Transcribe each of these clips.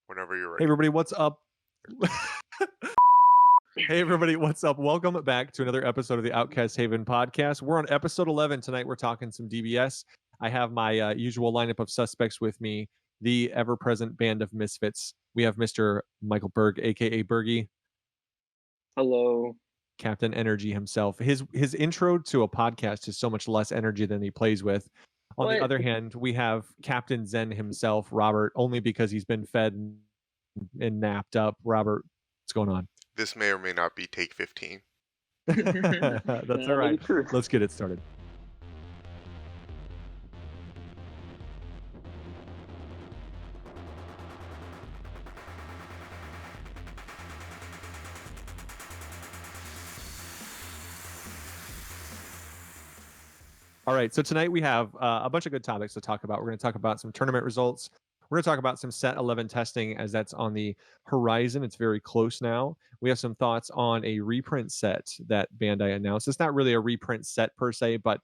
Whenever you're Hey ready. everybody, what's up? Hey everybody, what's up? Welcome back to another episode of the Outcast Haven podcast. We're on episode 11 tonight. We're talking some DBS. I have my usual lineup of suspects with me, the ever-present band of misfits. We have Mr. Michael Berg, aka Bergie, Hello. Captain Energy himself. His intro to a podcast is so much less energy than he plays with. On the What? other hand, we have Captain Zen himself, Robert, only because he's been fed and napped up. Robert, what's going on? This may or may not be take 15. That's all May right. be true. Let's get it started. All right. So tonight we have a bunch of good topics to talk about. We're going to talk about some tournament results. We're going to talk about some set 11 testing as that's on the horizon. It's very close now. We have some thoughts on a reprint set that Bandai announced. It's not really a reprint set per se, but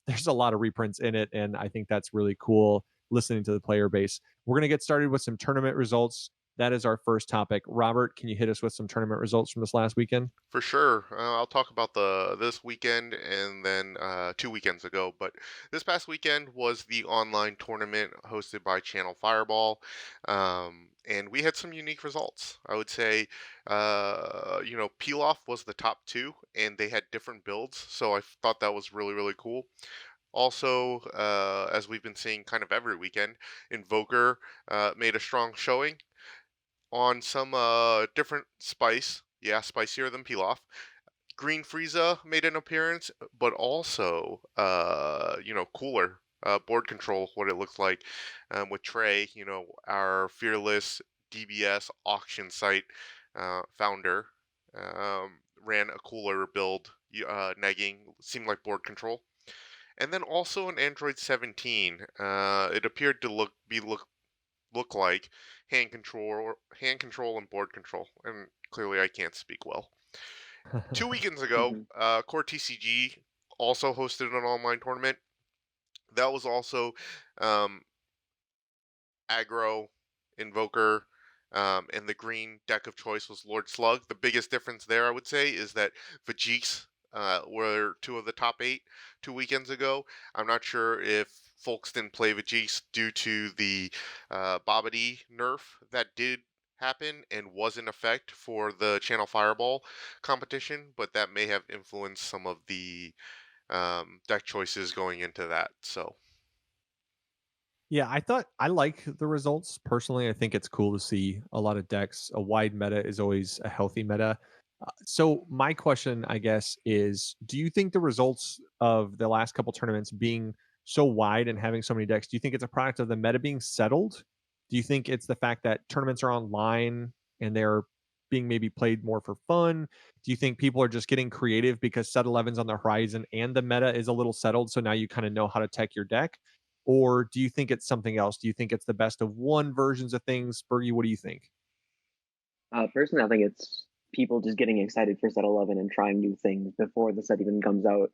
there's a lot of reprints in it, and I think that's really cool listening to the player base. We're going to get started with some tournament results. That is our first topic. Robert, can you hit us with some tournament results from this last weekend? For sure. I'll talk about this weekend and then 2 weekends ago. But this past weekend was the online tournament hosted by Channel Fireball. And we had some unique results. I would say, Peel Off was the top two, and they had different builds. So I thought that was really, really cool. Also, as we've been seeing kind of every weekend, Invoker made a strong showing on some different spice. Yeah, spicier than Pilaf. Green Frieza made an appearance, but also, cooler. Board control, what it looks like with Trey, our fearless DBS auction site founder, ran a cooler build, negging, seemed like board control. And then also in Android 17, it appeared to look like hand control and board control. And clearly I can't speak well. 2 weekends ago, Core TCG also hosted an online tournament. That was also aggro, invoker, and the green deck of choice was Lord Slug. The biggest difference there, I would say, is that Vajix were two of the top 8 2 weekends ago. I'm not sure if folks didn't play Vajix due to the Babidi nerf that did happen and was in effect for the Channel Fireball competition, but that may have influenced some of the deck choices going into that. So Yeah, I like the results personally. I think it's cool to see a lot of decks. A wide meta is always a healthy meta. So my question, I guess, is: do you think the results of the last couple tournaments being so wide and having so many decks, do you think it's a product of the meta being settled? Do you think it's the fact that tournaments are online and they're being maybe played more for fun? Do you think people are just getting creative because set 11's on the horizon and the meta is a little settled, so now you kind of know how to tech your deck? Or do you think it's something else? Do you think it's the best of one versions of things? Bergie, what do you think? Personally, I think it's people just getting excited for set 11 and trying new things before the set even comes out.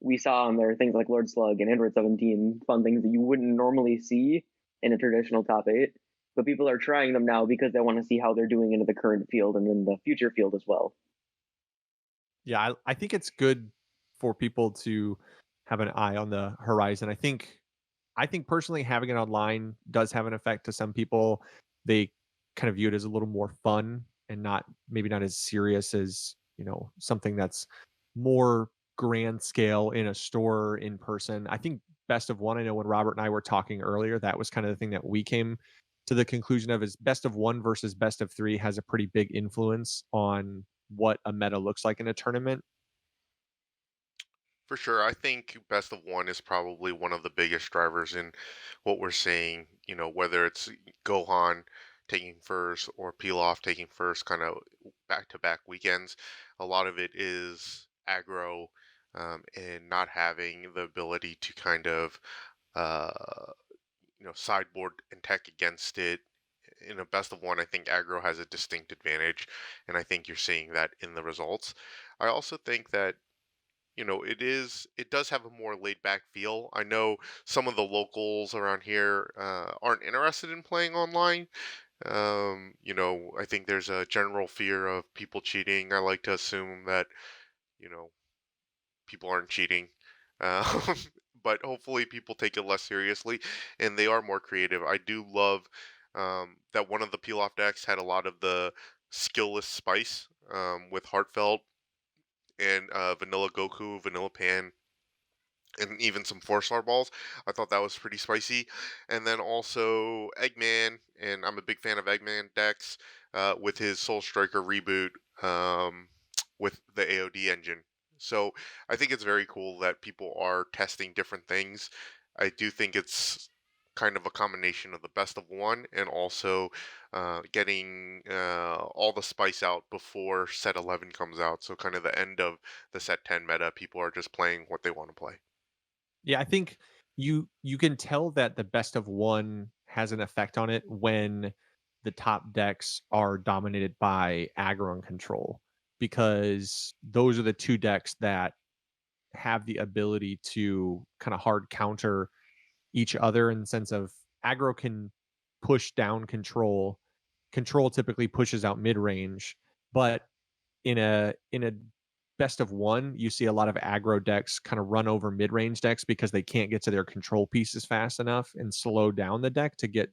We saw on there things like Lord Slug and Android 17, fun things that you wouldn't normally see in a traditional top 8, but people are trying them now because they want to see how they're doing into the current field and in the future field as well. Yeah, I think it's good for people to have an eye on the horizon. I think personally having it online does have an effect to some people. They kind of view it as a little more fun and not as serious as, something that's more grand scale in a store in person. I think best of one, I know when Robert and I were talking earlier, that was kind of the thing that we came to the conclusion of is best of one versus best of 3 has a pretty big influence on what a meta looks like in a tournament. for sure, I think best of one is probably one of the biggest drivers in what we're seeing, whether it's Gohan taking first or Pilaf taking first, kind of back-to-back weekends. A lot of it is aggro and not having the ability to kind of, uh, sideboard and tech against it. In a best of one, I think aggro has a distinct advantage, and I think you're seeing that in the results. I also think that it does have a more laid back feel. I know some of the locals around here aren't interested in playing online, I think there's a general fear of people cheating. I like to assume that, you know, people aren't cheating. Um, but hopefully people take it less seriously and they are more creative. I do love that one of the peel off decks had a lot of the skillless spice with Heartfelt and Vanilla Goku, Vanilla Pan, and even some 4-star balls. I thought that was pretty spicy. And then also Eggman, and I'm a big fan of Eggman decks with his Soul Striker reboot with the AOD engine. So I think it's very cool that people are testing different things. I do think it's kind of a combination of the best of one and also getting all the spice out before set 11 comes out. So kind of the end of the set 10 meta, people are just playing what they want to play. Yeah, I think you can tell that the best of one has an effect on it when the top decks are dominated by aggro and control, because those are the two decks that have the ability to kind of hard counter each other in the sense of aggro can push down control. Control typically pushes out mid range, but in a best of one, you see a lot of aggro decks kind of run over mid range decks because they can't get to their control pieces fast enough and slow down the deck to get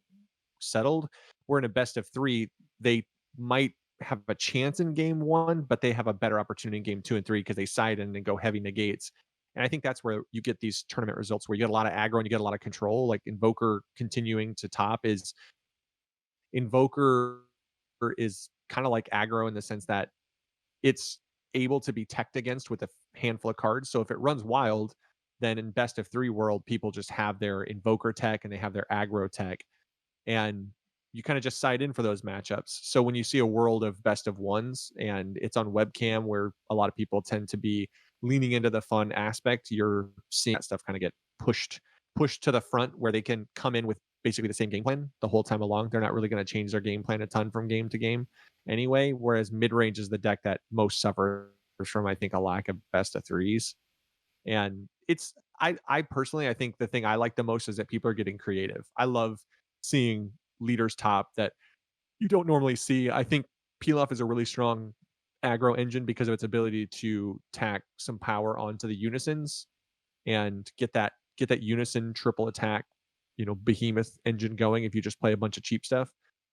settled. Where in a best of three, they might have a chance in game one, but they have a better opportunity in game two and three because they side in and go heavy negates. And I think that's where you get these tournament results where you get a lot of aggro and you get a lot of control. Like Invoker continuing to top is Invoker is kind of like aggro in the sense that it's able to be teched against with a handful of cards. So if it runs wild, then in best of three world, people just have their Invoker tech and they have their aggro tech, and you kind of just side in for those matchups. So when you see a world of best of ones and it's on webcam where a lot of people tend to be leaning into the fun aspect, you're seeing that stuff kind of get pushed to the front where they can come in with basically the same game plan the whole time along. They're not really going to change their game plan a ton from game to game anyway. Whereas mid range is the deck that most suffers from, I think, a lack of best of threes. And it's I personally I think the thing I like the most is that people are getting creative. I love seeing leaders top that you don't normally see. I think Pilaf is a really strong aggro engine because of its ability to tack some power onto the unisons and get that unison triple attack, behemoth engine going if you just play a bunch of cheap stuff.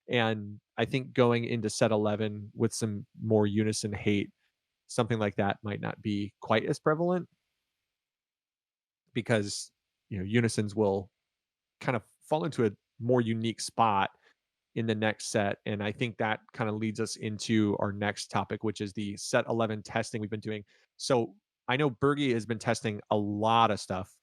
And I think going into set 11 with some more unison hate, something like that might not be quite as prevalent because unisons will kind of fall into a more unique spot in the next set. And I think that kind of leads us into our next topic, which is the set 11 testing we've been doing. So I know Bergie has been testing a lot of stuff.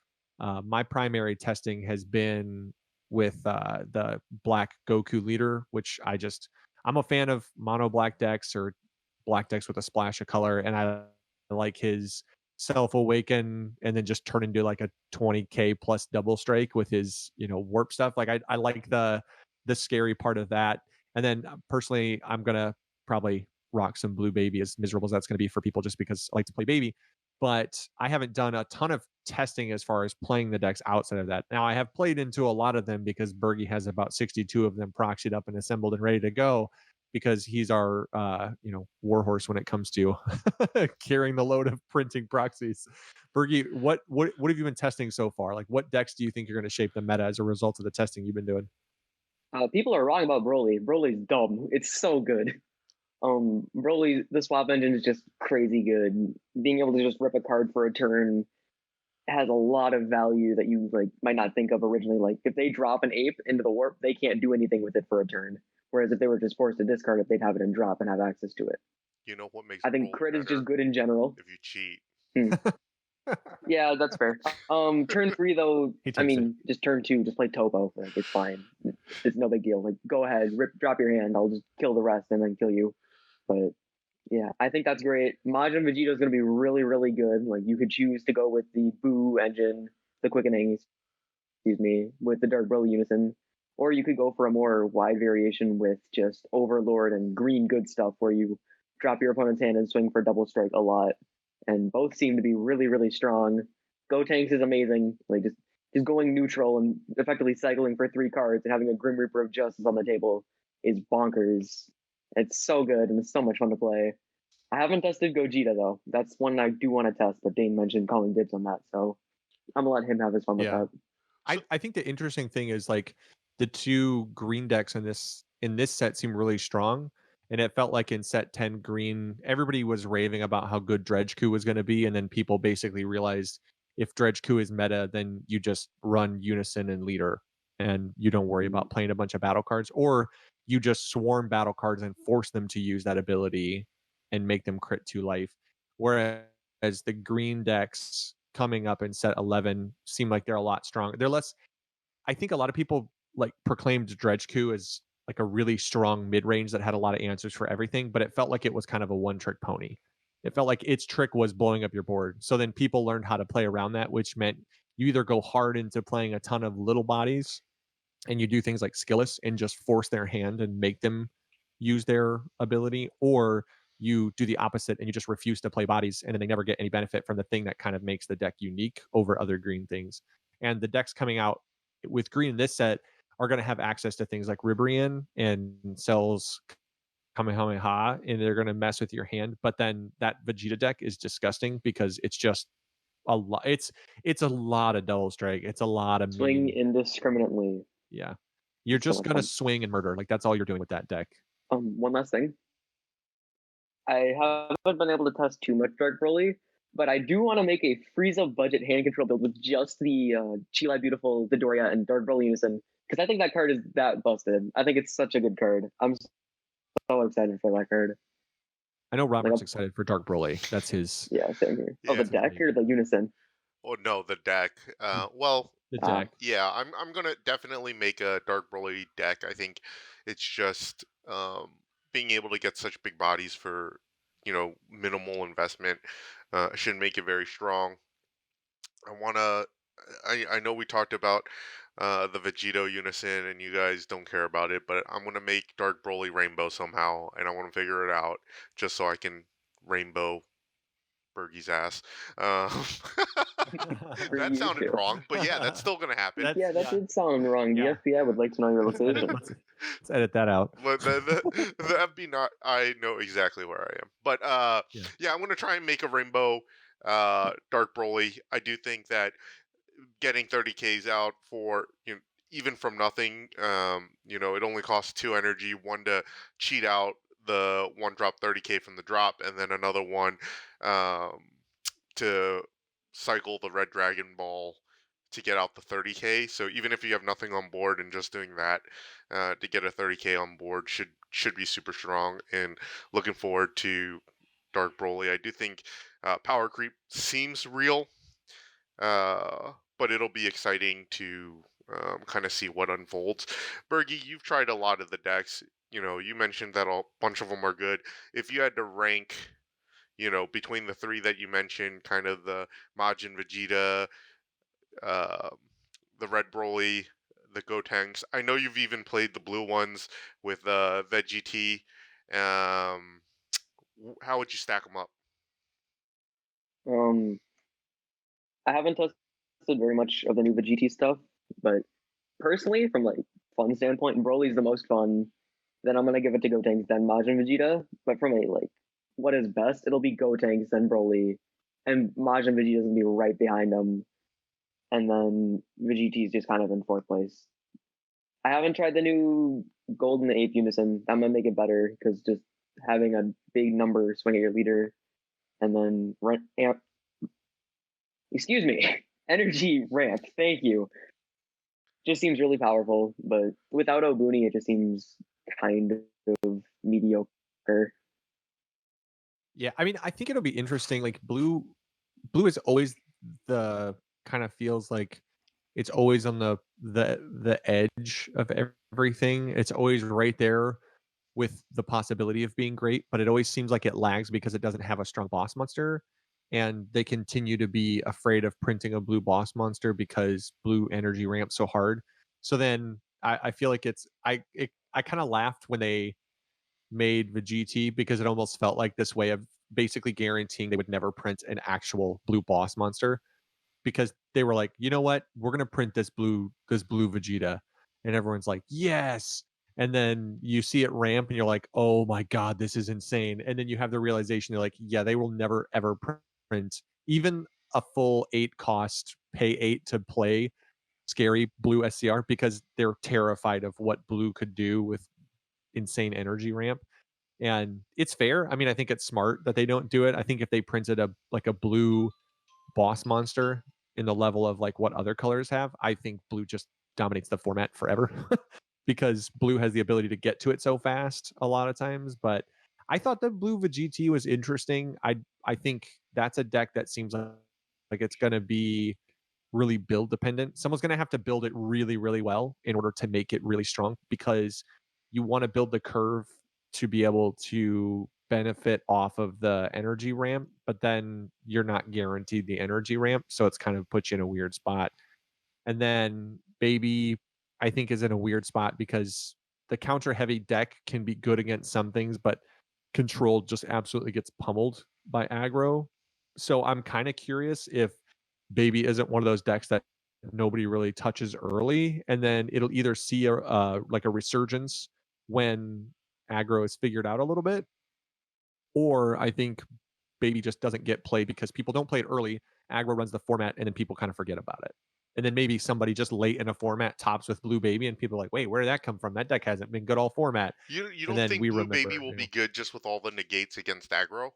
My primary testing has been with the black Goku leader, which I'm a fan of mono black decks or black decks with a splash of color. And I like his self awaken and then just turn into like a 20k plus double strike with his warp stuff. Like I like the scary part of that. And then personally, I'm gonna probably rock some blue baby, as miserable as that's gonna be for people, just because I like to play baby. But I haven't done a ton of testing as far as playing the decks outside of that. Now I have played into a lot of them because Bergie has about 62 of them proxied up and assembled and ready to go because he's our warhorse when it comes to carrying the load of printing proxies. Bergie, what have you been testing so far? Like what decks do you think you're going to shape the meta as a result of the testing you've been doing? People are wrong about Broly. Broly's dumb. It's so good. Broly, the swap engine is just crazy good. Being able to just rip a card for a turn has a lot of value that you like might not think of originally. Like if they drop an ape into the warp, they can't do anything with it for a turn. Whereas if they were just forced to discard it, they'd have it in drop and have access to it. You know what makes I think Broly crit is just better? good in general. If you cheat. Hmm. Yeah, that's fair. Turn 3 though, He I takes it. mean, just turn 2, just play Topo. Like it's fine. It's no big deal. Like go ahead, drop your hand. I'll just kill the rest and then kill you. But yeah, I think that's great. Majin Vegito is going to be really, really good. Like you could choose to go with the Boo engine, the quickening, excuse me, with the Dark Broly unison, or you could go for a more wide variation with just Overlord and green good stuff, where you drop your opponent's hand and swing for double strike a lot. And both seem to be really, really strong. Go Tanks is amazing. Like just going neutral and effectively cycling for 3 cards and having a Grim Reaper of Justice on the table is bonkers. It's so good and it's so much fun to play. I haven't tested Gogeta though. That's one I do want to test, but Dane mentioned calling dibs on that, so I'm gonna let him have his fun with Yeah. that. I think the interesting thing is like the two green decks in this set seem really strong. And it felt like in set 10 green, everybody was raving about how good Dredgeku was going to be. And then people basically realized if Dredgeku is meta, then you just run Unison and Leader and you don't worry about playing a bunch of battle cards. Or you just swarm battle cards and force them to use that ability and make them crit 2 life. Whereas the green decks coming up in set 11 seem like they're a lot stronger. They're less. I think a lot of people like proclaimed Dredgeku as like a really strong mid range that had a lot of answers for everything, but it felt like it was kind of a one trick pony. It felt like its trick was blowing up your board. So then people learned how to play around that, which meant you either go hard into playing a ton of little bodies and you do things like Skillless and just force their hand and make them use their ability, or you do the opposite and you just refuse to play bodies and then they never get any benefit from the thing that kind of makes the deck unique over other green things. And the decks coming out with green in this set are going to have access to things like Ribrian and Cell's Kamehameha, and they're going to mess with your hand. But then that Vegeta deck is disgusting because it's just a lot. It's a lot of double strike. It's a lot of Swing mean. indiscriminately. Yeah, you're It's so just much gonna fun. swing and murder. Like that's all you're doing with that deck. One last thing. I haven't been able to test too much Dark Broly, but I do want to make a Frieza budget hand control build with just the Chile Beautiful, Doria, and Dark Broly Unison, because I think that card is that busted. I think it's such a good card. I'm so excited for that card. I know Like, Robert's excited for Dark Broly. That's his. yeah, same here. Oh, Yeah. the deck or the Unison? Oh no, the deck. Well, The Ah. deck. yeah, I'm gonna definitely make a Dark Broly deck. I think it's just being able to get such big bodies for minimal investment should make it very strong. I wanna. I know we talked about the Vegito Unison, and you guys don't care about it, but I'm gonna make Dark Broly Rainbow somehow, and I want to figure it out just so I can Rainbow Bergie's ass. For That you sounded too. wrong, but yeah, that's still gonna happen. That's- Yeah, that yeah. did sound wrong. Yeah. The FBI would like to know your Let's edit, location. let's edit that out. But the FB not, I know exactly where I am. But yeah, I'm gonna try and make a rainbow Dark Broly. I do think that getting 30Ks out for even from nothing, it only costs 2 energy, one to cheat out the one drop 30K from the drop, and then another one um, to cycle the red Dragon Ball to get out the 30K. So even if you have nothing on board and just doing that to get a 30K on board should be super strong. And looking forward to Dark Broly. I do think power creep seems real, but it'll be exciting to kind of see what unfolds. Bergie, you've tried a lot of the decks. You mentioned that a bunch of them are good. If you had to rank, between the three that you mentioned, kind of the Majin Vegeta, uh, the Red Broly, the Gotenks. I know you've even played the blue ones with VeggieT. How would you stack them up? Um, I haven't tested very much of the new Vegeta stuff, but personally, from like fun standpoint, Broly's the most fun. Then I'm gonna give it to Gotenks, then Majin Vegeta. But from a like what is best, it'll be Gotenks, then Broly, and Majin Vegeta's gonna be right behind them, and then Vegeta's just kind of in fourth place. I haven't tried the new Golden Ape Unison. I'm gonna make it better because just having a big number swing at your leader, and then amp. Excuse me, energy ramp. Thank you. Just seems really powerful, but without Obuni, it just seems kind of mediocre. Yeah, I mean, I think it'll be interesting. Like blue is always the kind of feels like it's always on the edge of everything. It's always right there with the possibility of being great, but it always seems like it lags because it doesn't have a strong boss monster. And they continue to be afraid of printing a blue boss monster because blue energy ramps so hard. So then I feel like I kind of laughed when they made Vegeta because it almost felt like this way of basically guaranteeing they would never print an actual blue boss monster because they were like, you know what, we're gonna print this blue Vegeta, and everyone's like, yes. And then you see it ramp and you're like, "Oh my god, this is insane." And then you have the realization, you're like, "Yeah, they will never ever print even a full 8 cost, pay 8 to play scary blue SCR because they're terrified of what blue could do with insane energy ramp." And it's fair. I mean, I think it's smart that they don't do it. I think if they printed a like a blue boss monster in the level of like what other colors have, I think blue just dominates the format forever because blue has the ability to get to it so fast a lot of times. But I thought the blue Vegeta was interesting. I think that's a deck that seems like it's going to be really build dependent. Someone's going to have to build it really, really well in order to make it really strong because you want to build the curve to be able to benefit off of the energy ramp, but then you're not guaranteed the energy ramp. So it's kind of puts you in a weird spot. And then Baby, I think, is in a weird spot because the counter heavy deck can be good against some things, but control just absolutely gets pummeled by aggro. So I'm kind of curious if Baby isn't one of those decks that nobody really touches early, and then it'll either see a like a resurgence when aggro is figured out a little bit, or I think Baby just doesn't get played because people don't play it early. Aggro runs the format, and then people kind of forget about it. And then maybe somebody just late in a format tops with Blue Baby, and people are like, "Wait, where did that come from? That deck hasn't been good all format." You And don't then think we Blue Baby remember, will be good just with all the negates against aggro?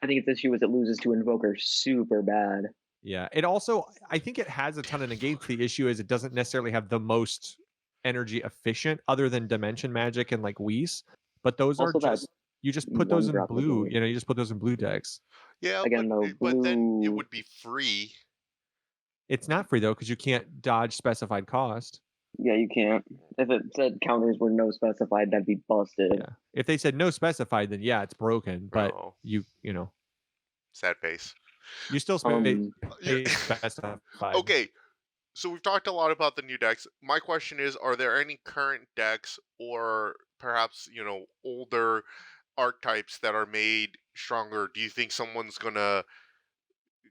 I think its issue is it loses to Invoker super bad. yeah. It also, I think it has a ton of negates. The issue is it doesn't necessarily have the most energy efficient, other than Dimension Magic and like Whis. But those are Also, that just you just put those one in drop blue. negate. You know, you just put those in blue decks. Yeah, Again, though, but then it blue. would be free. It's not free though because you can't dodge specified cost. Yeah, you can't. If it said counters were no specified, that'd be busted. Yeah. If they said no specified, then yeah, it's broken. But Oh, you know, sad face. you still Um, Yeah. pay specified. Okay, so we've talked a lot about the new decks. My question is, are there any current decks or perhaps, older archetypes that are made stronger? Do you think someone's gonna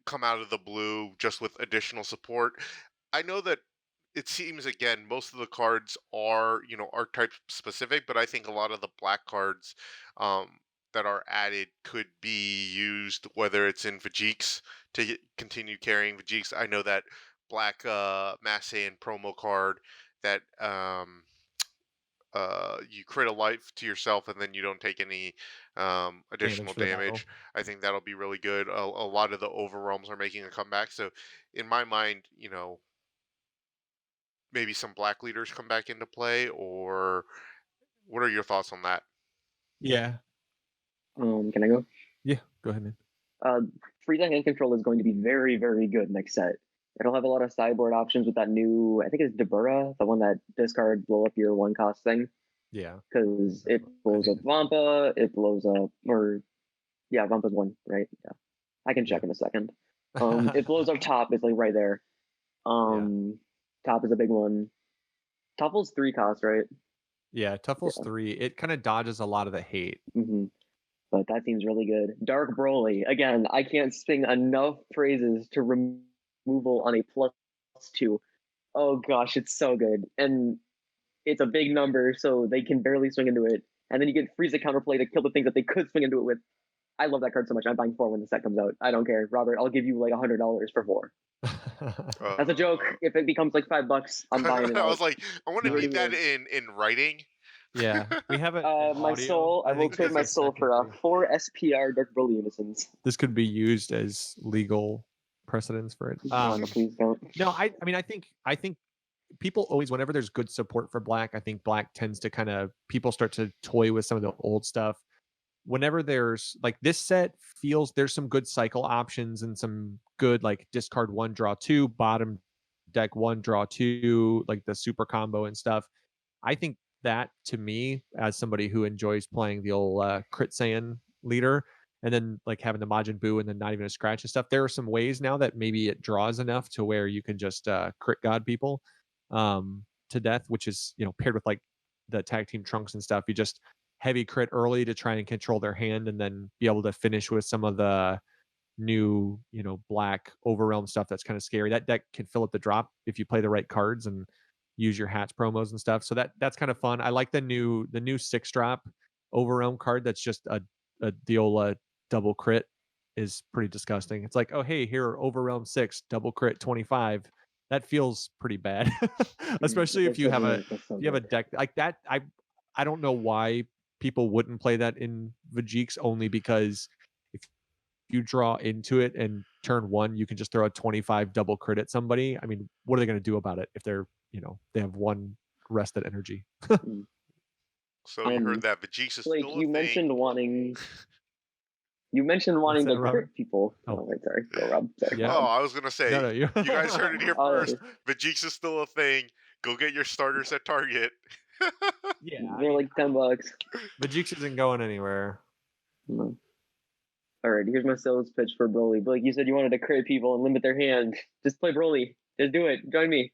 come out of the blue just with additional support? I know that it seems again most of the cards are, archetype specific, but I think a lot of the black cards um that are added could be used, whether it's in Vajix to continue carrying Vajix. I know that black Massey promo card that you crit a life to yourself and then you don't take any Damage additional for the battle. damage. I think that'll be really good. A lot of the overwhelms are making a comeback, so in my mind, maybe some black leaders come back into play, or what are your thoughts on that? Yeah. can I go? Yeah. Go ahead, man. Uh, Freeze Hand Control is going to be very, very good next set. It'll have a lot of sideboard options with that new, I think it's Debura, the one that discard blow up your one cost thing. Yeah. Because it blows up Vampa, it blows up, or yeah, Vampa's one, right? Yeah, I can check in a second. It blows up top. It's like right there. Top is a big one. Topple's 3 cost, right? Yeah, Tuffle's Yeah. 3. It kind of dodges a lot of the hate. Mm-hmm. But that seems really good. Dark Broly. Again, I can't sing enough praises to removal on a +2. Oh gosh, it's so good. And it's a big number, so they can barely swing into it. And then you get freeze the counterplay to kill the things that they could swing into it with. I love that card so much. I'm buying 4 when the set comes out. I don't care. Robert, I'll give you like $100 for 4. That's a joke. If it becomes like $5, I'm buying it I out. was like, I want to You need that already in writing. Yeah, we haven't. my soul. I will trade my soul for 4 SPR Dark Broly Unisons. This could be used as legal precedence for it. No, please don't. No, I mean, I think people always, whenever there's good support for black, I think black tends to kind of people start to toy with some of the old stuff. Whenever there's like this set feels there's some good cycle options and some good like discard 1 draw 2, bottom deck 1 draw 2, like the super combo and stuff. I think that to me, as somebody who enjoys playing the old crit Saiyan leader and then like having the Majin Buu and then not even a scratch and stuff, there are some ways now that maybe it draws enough to where you can just crit god people to death, which is, paired with like the tag team trunks and stuff. You just heavy crit early to try and control their hand and then be able to finish with some of the new, black overwhelm stuff that's kind of scary. That deck can fill up the drop if you play the right cards and use your hats promos and stuff. So that's kind of fun. I like the new 6-drop Overrealm card that's just a Diola double crit is pretty disgusting. It's like, oh hey, here Overrealm 6 double crit 25. That feels pretty bad. Especially if It you have certainly a is. That's so if you have a good. deck like that. I don't know why people wouldn't play that in Vajix, only because if you draw into it and turn one, you can just throw a 25 double crit at somebody. I mean, what are they going to do about it if they're, they have one rested energy? Mm. So you heard And that Vajix is Blake, still a thing. you mentioned What's wanting that, to Robert? crit people. Oh, Oh wait, sorry. Go Rob. Sorry. yeah. Oh, I was gonna say, No, you. you guys heard it here Oh, first. Vajix is still a thing. Go get your starters at Target. Yeah, I they're mean, like $10. Vajix isn't going anywhere. No. All right, here's my sales pitch for Broly. Blake, you said you wanted to crit people and limit their hand. Just play Broly. Just do it. Join me.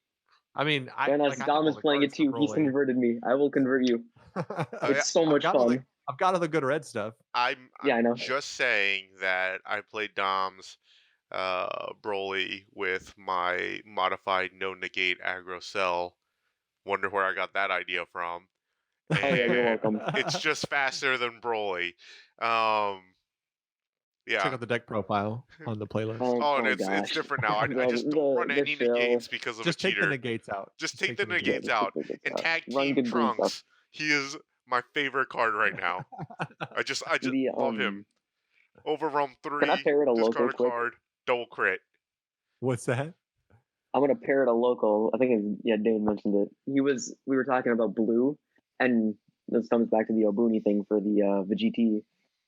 I mean, Join us. I have Dom all is the playing it cards for too. He's Broly. converted me. I will convert you. It's so I've much got all fun. I've got all the good red stuff. I'm Yeah, I know. just saying that I played Dom's Broly with my modified no negate aggro cell. Wonder where I got that idea from. Oh yeah, you're And welcome. it's just faster than Broly. Um, Check yeah. out the deck profile on the playlist. Oh, and Oh it's gosh. different now. I The just don't run the any shell. negates because of Just a take the cheater. negates out. Just take the Yeah, negates just out take the negates and out. tag Run Team good green stuff. Trunks. He is my favorite card right now. I just The love him. Overwhelm Can I 3, pair it a local discard a quick? card, double crit. What's that? I'm gonna pair it a local. I think Dane mentioned it. We were talking about blue, and this comes back to the Obuni thing for the GT.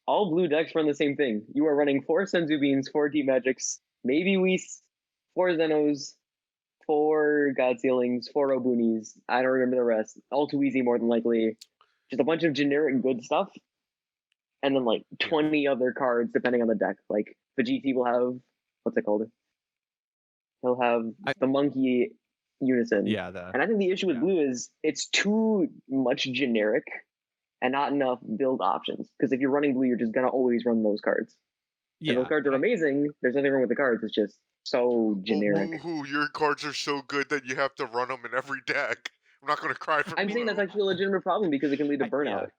All blue decks run the same thing. You are running 4 Senzu Beans, 4 Deep Magics, maybe 4 Zenos, 4 God Sealings, 4 Obunis. I don't remember the rest. All too easy, more than likely. Just a bunch of generic good stuff, and then like 20 other cards depending on the deck. Like the GT will have, what's it called? He'll have the monkey unison. Yeah, and I think the issue with blue is it's too much generic and not enough build options. Because if you're running blue, you're just gonna always run those cards. And those cards are amazing. There's nothing wrong with the cards. It's just so generic. Oh, woohoo! Your cards are so good that you have to run them in every deck. I'm not gonna cry for I'm blue. saying that's actually a legitimate problem because it can lead to burnout.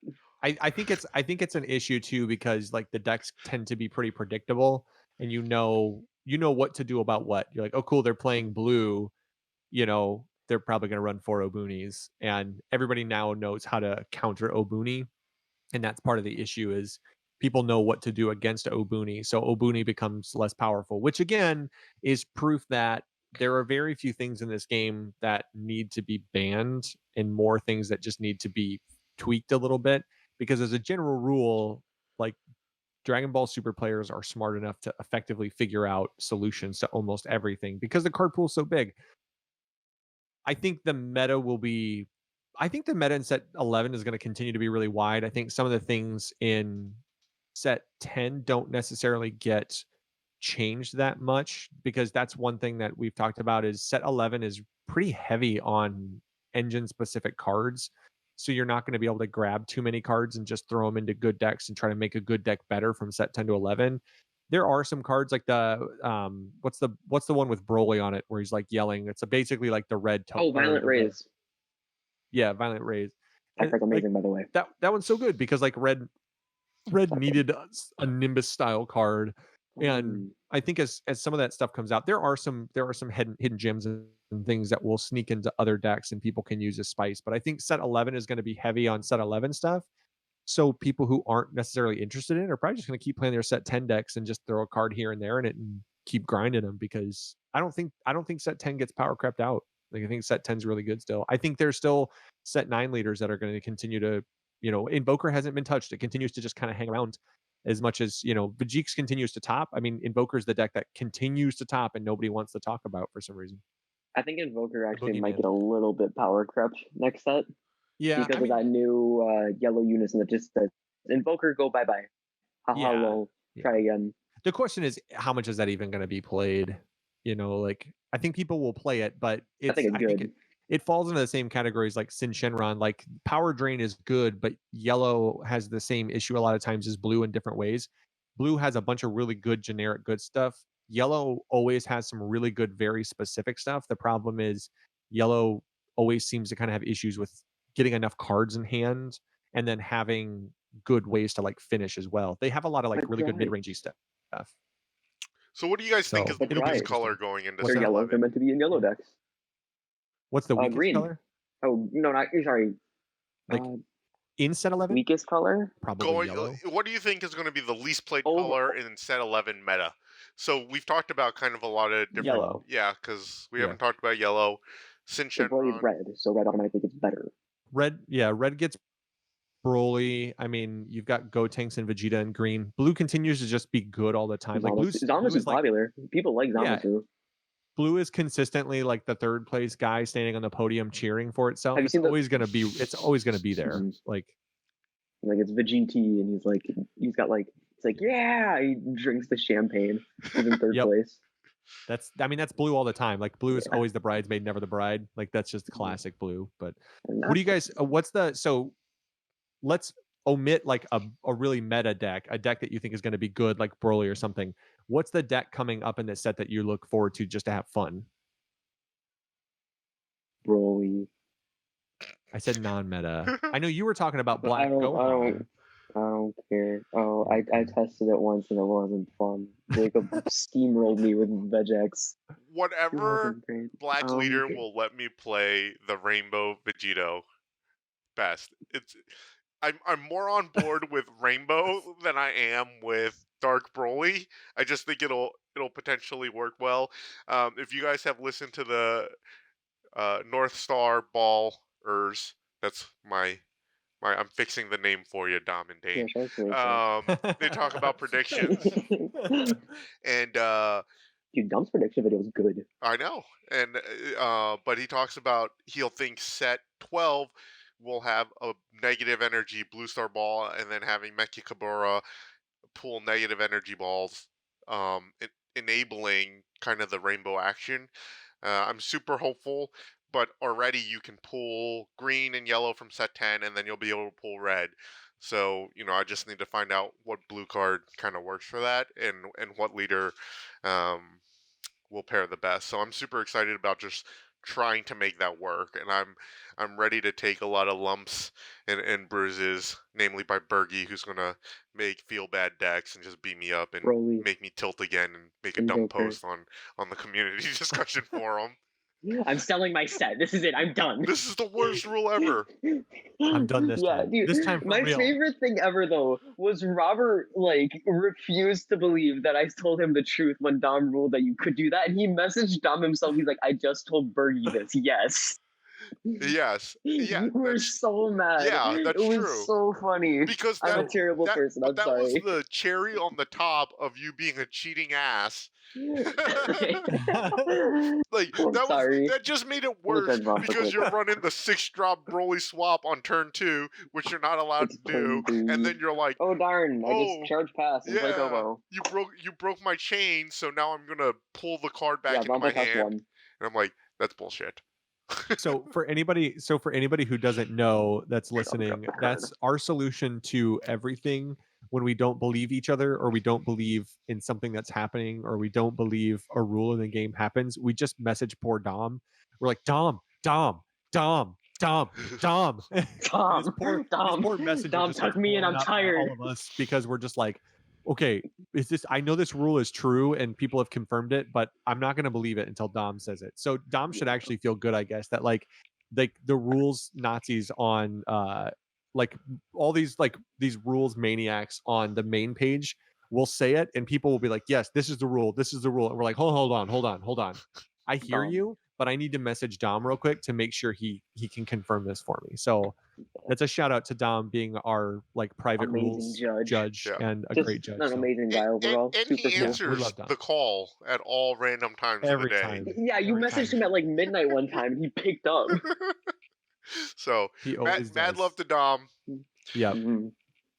I think it's an issue too, because like the decks tend to be pretty predictable, and you know what to do about what. You're like, oh cool, they're playing blue, they're probably going to run 4 Obunis, and everybody now knows how to counter Obuni, and that's part of the issue is people know what to do against Obuni, so Obuni becomes less powerful, which again is proof that there are very few things in this game that need to be banned and more things that just need to be tweaked a little bit, because as a general rule, like Dragon Ball Super players are smart enough to effectively figure out solutions to almost everything because the card pool is so big. I think the meta in set 11 is going to continue to be really wide. I think some of the things in set 10 don't necessarily get changed that much, because that's one thing that we've talked about is set 11 is pretty heavy on engine specific cards. So you're not going to be able to grab too many cards and just throw them into good decks and try to make a good deck better from set 10 to 11. There are some cards like the what's the one with Broly on it where he's like yelling. It's basically like the red Violent Rays. Yeah, Violent Rays. That card's amazing, by the way. That one's so good because like red needed a Nimbus style card, and I think as some of that stuff comes out, there are some hidden gems and things that will sneak into other decks and people can use as spice. But I think set 11 is going to be heavy on set 11 stuff. So people who aren't necessarily interested in it are probably just going to keep playing their set 10 decks and just throw a card here and there in it and keep grinding them, because I don't think set 10 gets power crept out. Like I think set 10 is really good still. I think there's still set 9 leaders that are going to continue to, Invoker hasn't been touched. It continues to just kind of hang around as much as, Vajix continues to top. I mean, Invoker's the deck that continues to top and nobody wants to talk about for some reason. I think Invoker actually might Boogeyman. get a little bit power crept next set. Yeah, because of that new yellow unison that just says Invoker go bye bye. Haha, lol. Try again. The question is, how much is that even going to be played? Like I think people will play it, but I think it's good. It falls into the same categories like Sin Shenron. Like Power Drain is good, but yellow has the same issue a lot of times as blue in different ways. Blue has a bunch of really good generic good stuff. Yellow always has some really good, very specific stuff. The problem is yellow always seems to kind of have issues with getting enough cards in hand and then having good ways to like finish as well. They have a lot of like But really good Bright. mid-rangey stuff. So what do you guys think So is the But weakest Bright. color going into What's They're set that? yellow. They're 11? meant to be in yellow decks. What's the weakest green. color Oh no, not sorry. Like, in set 11? Weakest color? Probably yellow. What do you think is going to be the least played Oh. color in set 11 meta? So we've talked about kind of a lot of different. Yellow. Yeah, because we Yeah. haven't talked about yellow. So Shinchen Broly's red, so red automatically gets better. Red gets Broly. I mean, you've got Gotenks and Vegeta in green. Blue continues to just be good all the time. Like Zamasu is popular. People like Zamasu. Blue is consistently like the third place guy standing on the podium cheering for itself. Have you It's seen always gonna be there. Mhm. Like It's Vegeta, and he's got it's like, yeah, he drinks the champagne. He's in third Yep. place. that's Blue all the time. Like Blue is Yeah. always the bridesmaid, never the bride. Like that's just classic Blue. But And what do you guys? So let's omit like a really meta deck, a deck that you think is going to be good, like Broly or something. What's the deck coming up in this set that you look forward to just to have fun? Broly. I said non-meta. I know you were talking about But Black I don't care. Oh, I tested it once and it wasn't fun. Jacob steamrolled me with Vegex. It Whatever wasn't great. Black leader will let me play the Rainbow Vegito best. I'm more on board with Rainbow than I am with Dark Broly. I just think it'll potentially work well. If you guys have listened to the North Star Ballers, that's my I'm fixing the name for you, Dom and Dane. They talk about predictions, and Dude, Dom's prediction video was good. I know, and but he talks about he'll think set 12 will have a negative energy Blue Star Ball, and then having Mechikabura pull negative energy balls, enabling kind of the rainbow action. I'm super hopeful, but already you can pull green and yellow from set 10, and then you'll be able to pull red. So, I just need to find out what blue card kind of works for that, and what leader will pair the best. So I'm super excited about just trying to make that work, and I'm ready to take a lot of lumps and bruises, namely by Bergie, who's gonna make feel bad decks and just beat me up and Broly. make me tilt again and make a And dumb Joker. post on the community discussion forum. I'm selling my set. This is it. I'm done. This is the worst rule ever. I'm done this Yeah, time. dude. This time for My real. favorite thing ever though was Robert refused to believe that I told him the truth when Dom ruled that you could do that, and he messaged Dom himself. He's like, "I just told Bergie this." Yes. Yes. Yeah. You were so mad. Yeah, that's it was true. so funny. Because I'm a terrible person. I'm that sorry. was the cherry on the top of you being a cheating ass. Like I'm sorry. that just made it We'll worse judge Rob because quickly. you're running the 6-drop Broly swap on turn 2, which you're not allowed It's to do, turn and 2. then you're like, Oh darn! I Oh, just charged pass and play yeah, Kobo. you broke my chain, so now I'm gonna pull the card back Yeah, into Dom my plus hand, one. and I'm like, that's bullshit. So for anybody who doesn't know that's listening, that's our solution to everything when we don't believe each other, or we don't believe in something that's happening, or we don't believe a rule in the game happens. We just message poor Dom. We're like, Dom. Tom, This poor messenger Dom, just tuck gets me in. blown I'm up by tired. all of us because we're just like, okay, I know this rule is true and people have confirmed it, but I'm not going to believe it until Dom says it. So Dom should actually feel good, I guess, that like the rules Nazis on like all these rules maniacs on the main page will say it, and people will be like, yes, this is the rule, and we're like, hold on, I hear Dom. you, but I need to message Dom real quick to make sure he can confirm this for me. So that's a shout out to Dom being our like private Amazing rules judge. Yeah. and a Just great judge. an So amazing guy overall. And Super he cool. answers We love Dom. the call at all random times Every of the day. time. Yeah, you Every messaged time. him at midnight one time and he picked up. So He always mad does. love to Dom Yeah. Mhm.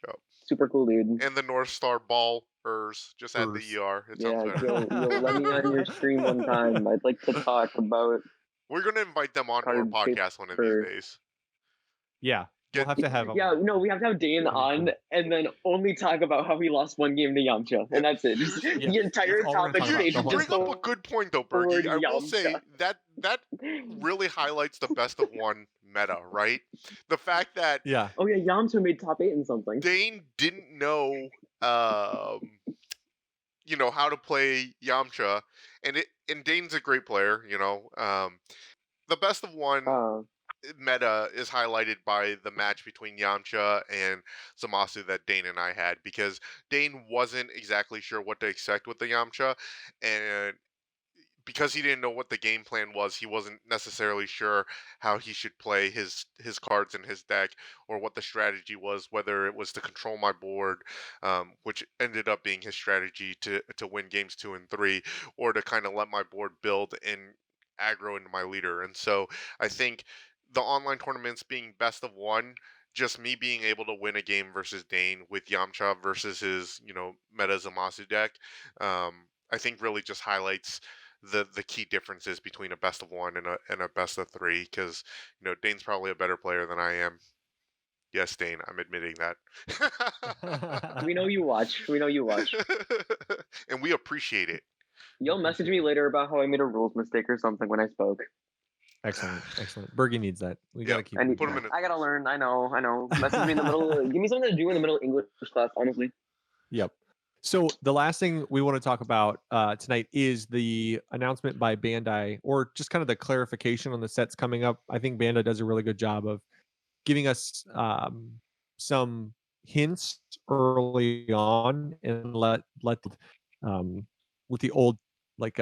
Yep. Super cool dude. and the North Star Ballers. Just add the Ers. ER. It Yeah, sounds better. yo, let me on your stream one time. I'd like to talk about. We're gonna invite them onto our Card podcast one of paper. these days. Yeah. We'll have to have him. Yeah, no, we have to have Dane That'd be on cool. and then only talk about how he lost one game to Yamcha, and that's it. Just Yeah, the entire that's all we're topic gonna talk stage You about is the bring just whole up the a good point though, word Bergie. I will say Yamcha. that that really highlights the best of one meta, right? The fact that Yeah. Oh yeah, Yamcha made top 8 in something. Dane didn't know, how to play Yamcha, and Dane's a great player. The best of one Uh, meta is highlighted by the match between Yamcha and Zamasu that Dane and I had, because Dane wasn't exactly sure what to expect with the Yamcha, and because he didn't know what the game plan was, he wasn't necessarily sure how he should play his cards in his deck, or what the strategy was, whether it was to control my board, which ended up being his strategy to win games 2 and 3, or to kind of let my board build and aggro into my leader. And so I think the online tournaments being best of one, just me being able to win a game versus Dane with Yamcha versus his meta Zamasu deck, I think really just highlights the key differences between a best of one and a best of three, because Dane's probably a better player than I am. Yes, Dane, I'm admitting that. we know you watch. We know you watch. And we appreciate it. You'll message me later about how I made a rules mistake or something when I spoke. Excellent. Bergie needs that. We gotta keep. Put him in. I gotta learn. I know. Message me in the middle. Give me something to do in the middle of English class. Honestly. Yep. So the last thing we want to talk about tonight is the announcement by Bandai, or just kind of the clarification on the sets coming up. I think Bandai does a really good job of giving us some hints early on, and let with the old like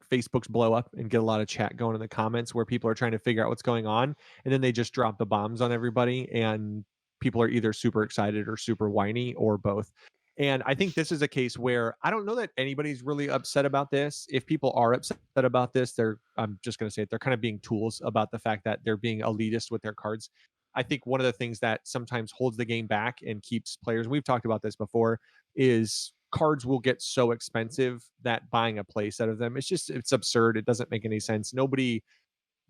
Facebook's blow up and get a lot of chat going in the comments where people are trying to figure out what's going on, and then they just drop the bombs on everybody, and people are either super excited or super whiny or both. And I think this is a case where I don't know that anybody's really upset about this. If people are upset about this, I'm just going to say it, they're kind of being tools about the fact that they're being elitist with their cards. I think one of the things that sometimes holds the game back and keeps players, we've talked about this before, is cards will get so expensive that buying a play set of them, it's absurd. It doesn't make any sense. Nobody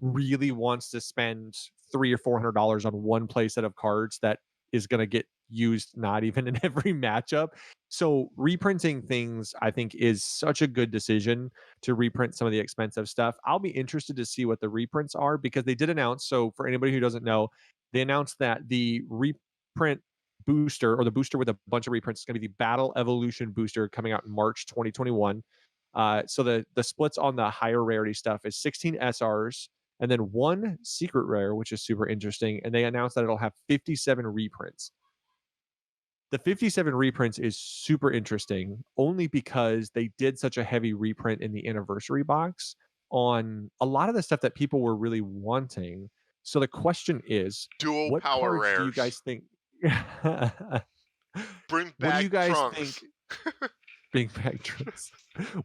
really wants to spend $300 or $400 on one play set of cards that is going to get used not even in every matchup. So reprinting things, I think, is such a good decision to reprint some of the expensive stuff. I'll be interested to see what the reprints are, because they did announce, so for anybody who doesn't know, they announced that the reprint booster, or the booster with a bunch of reprints, is going to be the Battle Evolution booster coming out in March 2021. So the splits on the higher rarity stuff is 16 SRs and then one secret rare, which is super interesting. And they announced that it'll have 57 reprints. The 57 reprints is super interesting only because they did such a heavy reprint in the anniversary box on a lot of the stuff that people were really wanting. So the question is, Dual what power cards rares. do you guys think? Bring back what do you guys Trunks. think? Bring back Trunks.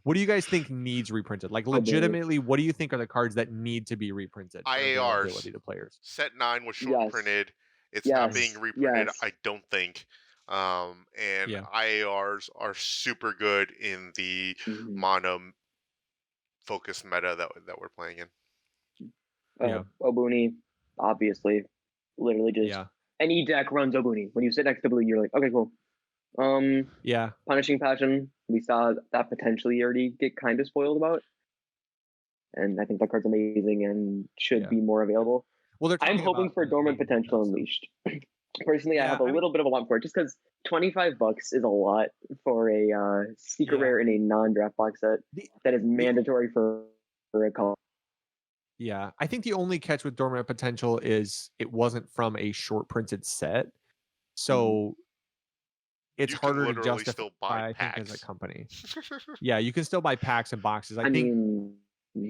What do you guys think needs reprinted? Like, legitimately, what do you think are the cards that need to be reprinted? IARs. To players. Set 9 was short printed. It's not being reprinted, I don't think. And IARs are super good in the mono focused meta that we're playing in. Obuni, obviously, literally just any deck runs Obuni. When you sit next to Blue, you're like, okay, cool. Punishing Passion, we saw that potentially already get kind of spoiled about, and I think that card's amazing and should be more available. Well, I'm hoping for Dormant Potential Unleashed. Personally, I have a little bit of a want for it, just because $25 is a lot for a secret rare in a non-draft box set that is mandatory for a call. Yeah, I think the only catch with Dormant Potential is it wasn't from a short printed set, so it's harder to justify. I think as a company, you can still buy packs and boxes. I think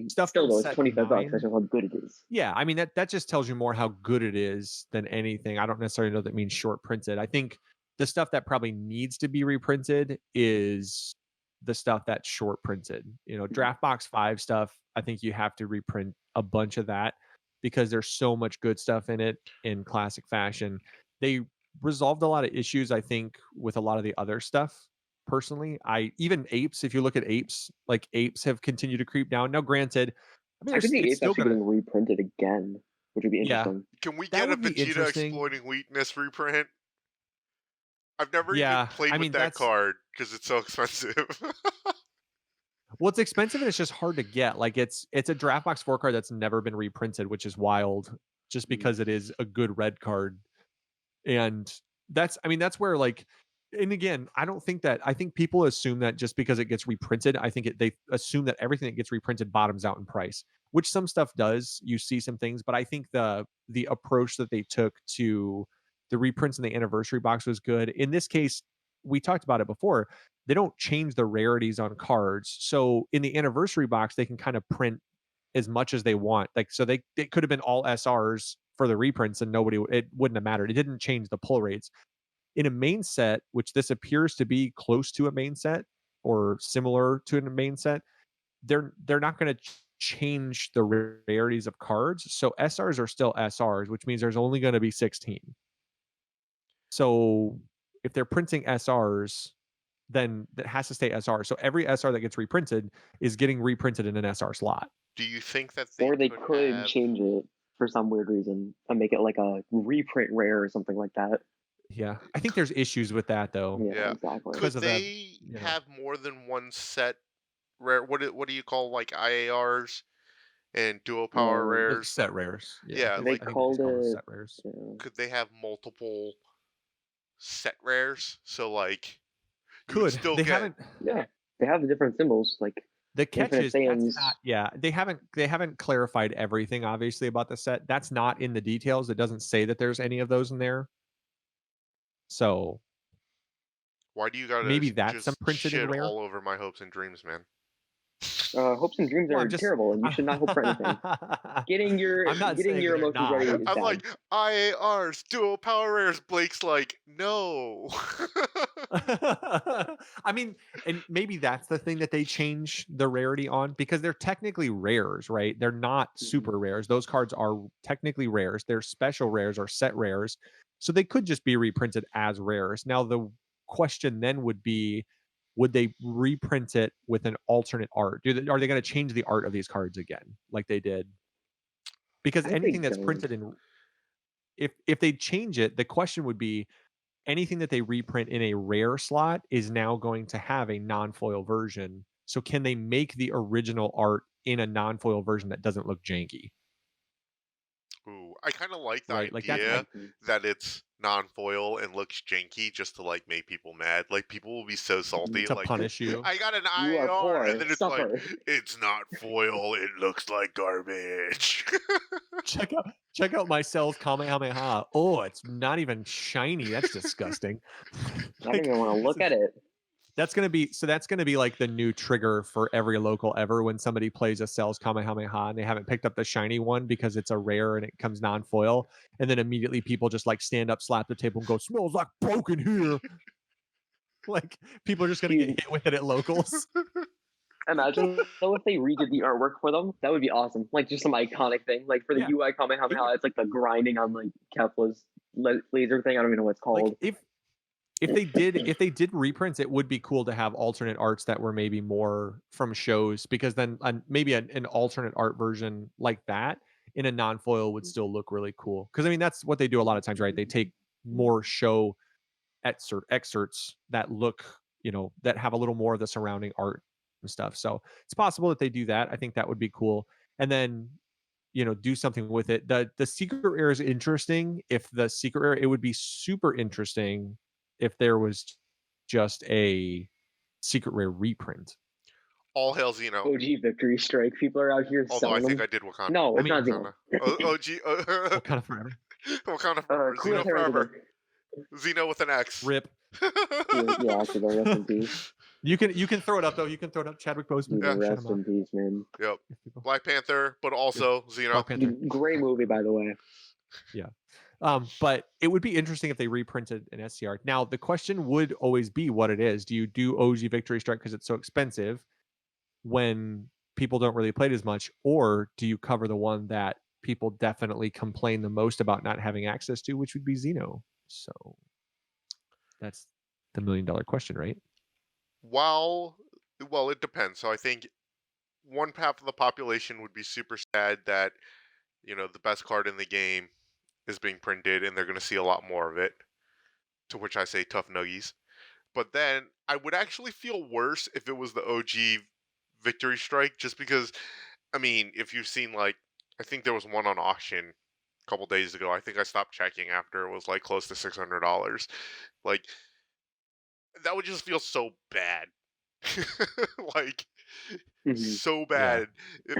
stuff still though, it's $25. That's just how good it is. Yeah, I mean that just tells you more how good it is than anything. I don't necessarily know that means short printed. I think the stuff that probably needs to be reprinted is the stuff that's short printed. Draft box 5 stuff, I think you have to reprint a bunch of that because there's so much good stuff in it in classic fashion. They resolved a lot of issues, I think, with a lot of the other stuff. Personally, even apes, if you look at apes, like apes have continued to creep down. Now, granted, I could see apes actually getting reprinted again, which would be interesting. Can we get a Vegeta Exploiting Weakness reprint? I've never even played with that card because it's so expensive. Well, it's expensive and it's just hard to get. Like it's a draft box 4 card that's never been reprinted, which is wild, just because it is a good red card. And that's where like, and again, I think people assume that just because it gets reprinted, they assume that everything that gets reprinted bottoms out in price, which some stuff does. You see some things, but I think the approach that they took to the reprints in the anniversary box was good. In this case, we talked about it before. They don't change the rarities on cards. So in the anniversary box, they can kind of print as much as they want. Like, so it could have been all SRs for the reprints and it wouldn't have mattered. It didn't change the pull rates. In a main set, which this appears to be close to a main set or similar to a main set, they're not going to change the rarities of cards. So SRs are still SRs, which means there's only going to be 16. So if they're printing SRs, then that has to stay SR. So every SR that gets reprinted is getting reprinted in an SR slot. Do you think that Or they could could have... change it for some weird reason and make it like a reprint rare or something like that. Yeah, I think there's issues with that though. Yeah, exactly. Could Because of that, they have more than one set rare? What do you call like IARs and dual power rares? set rares. Yeah, They like called it set rares. could they have multiple set rares? So like you Could would still they get... haven't? Yeah, they have the different symbols like The catch Infinite is that's Sands. not. Yeah, they haven't clarified everything obviously about the set. That's not in the details. It doesn't say that there's any of those in there. So Why do you gotta maybe that's some just printed in shit rare. all over my hopes and dreams, man? Hopes and dreams Well, are terrible, and you should not hope for anything. Getting your I'm not saying your they're emotions not. ready is I'm bad. like, IARs, dual power rares. Blake's like, no. I mean, and maybe that's the thing that they change the rarity on, because they're technically rares, right? They're not super rares. Those cards are technically rares. They're special rares or set rares. So they could just be reprinted as rares. Now, the question then would be, would they reprint it with an alternate art? Are they going to change the art of these cards again, like they did? Because I anything think that's don't. printed in, if they change it, the question would be, anything that they reprint in a rare slot is now going to have a non-foil version. So can they make the original art in a non-foil version that doesn't look janky? Ooh, I kind of like the Right, like idea that it's non-foil and looks janky just to like make people mad. Like people will be so salty, to like punish you. I got an You are IAR, poor, and then it's suffer. like it's not foil. It looks like garbage. check out my cells Kamehameha. Oh, it's not even shiny. That's disgusting. I don't even want to look at it. That's gonna be like the new trigger for every local ever when somebody plays a Cells Kamehameha and they haven't picked up the shiny one because it's a rare and it comes non-foil, and then immediately people just like stand up, slap the table, and go, "Smells like broken here." Like people are just gonna get hit with it at locals. Imagine though if they redid the artwork for them, that would be awesome. Like just some iconic thing. Like for the UI Kamehameha, it's like the grinding on like Kefla's laser thing. I don't even know what it's called. Like if they did reprints, it would be cool to have alternate arts that were maybe more from shows, because then maybe an alternate art version like that in a non-foil would still look really cool. Because I mean, that's what they do a lot of times, right? They take more show excerpts that look, that have a little more of the surrounding art and stuff. So it's possible that they do that. I think that would be cool. And then do something with it. The secret rare is interesting. If the secret rare, it would be super interesting if there was just a secret rare reprint. All hail Xeno. OG Victory Strike. People are out here Although I selling think them. I did Wakanda. No, it's not Wakanda. Xeno. OG. Wakanda forever. Wakanda forever. Xeno forever. Xeno with an X. Rip. Yeah, actually, the rest in peace. You can throw it up though. You can throw it up. Chadwick Boseman. Yeah, rest in peace, man. Yep. Black Panther, but also Xeno. Great movie, by the way. Yeah. But it would be interesting if they reprinted an SCR. Now, the question would always be what it is. Do you do OG Victory Strike because it's so expensive when people don't really play it as much? Or do you cover the one that people definitely complain the most about not having access to, which would be Xeno? So that's the $1 million question, right? Well, it depends. So I think one half of the population would be super sad that, the best card in the game is being printed and they're going to see a lot more of it. To which I say tough nuggies. But then I would actually feel worse if it was the OG Victory Strike, just because, I mean, if you've seen, like, I think there was one on auction a couple days ago. I think I stopped checking after it was like close to $600. Like, that would just feel so bad. Like, Hmm. so Yeah. bad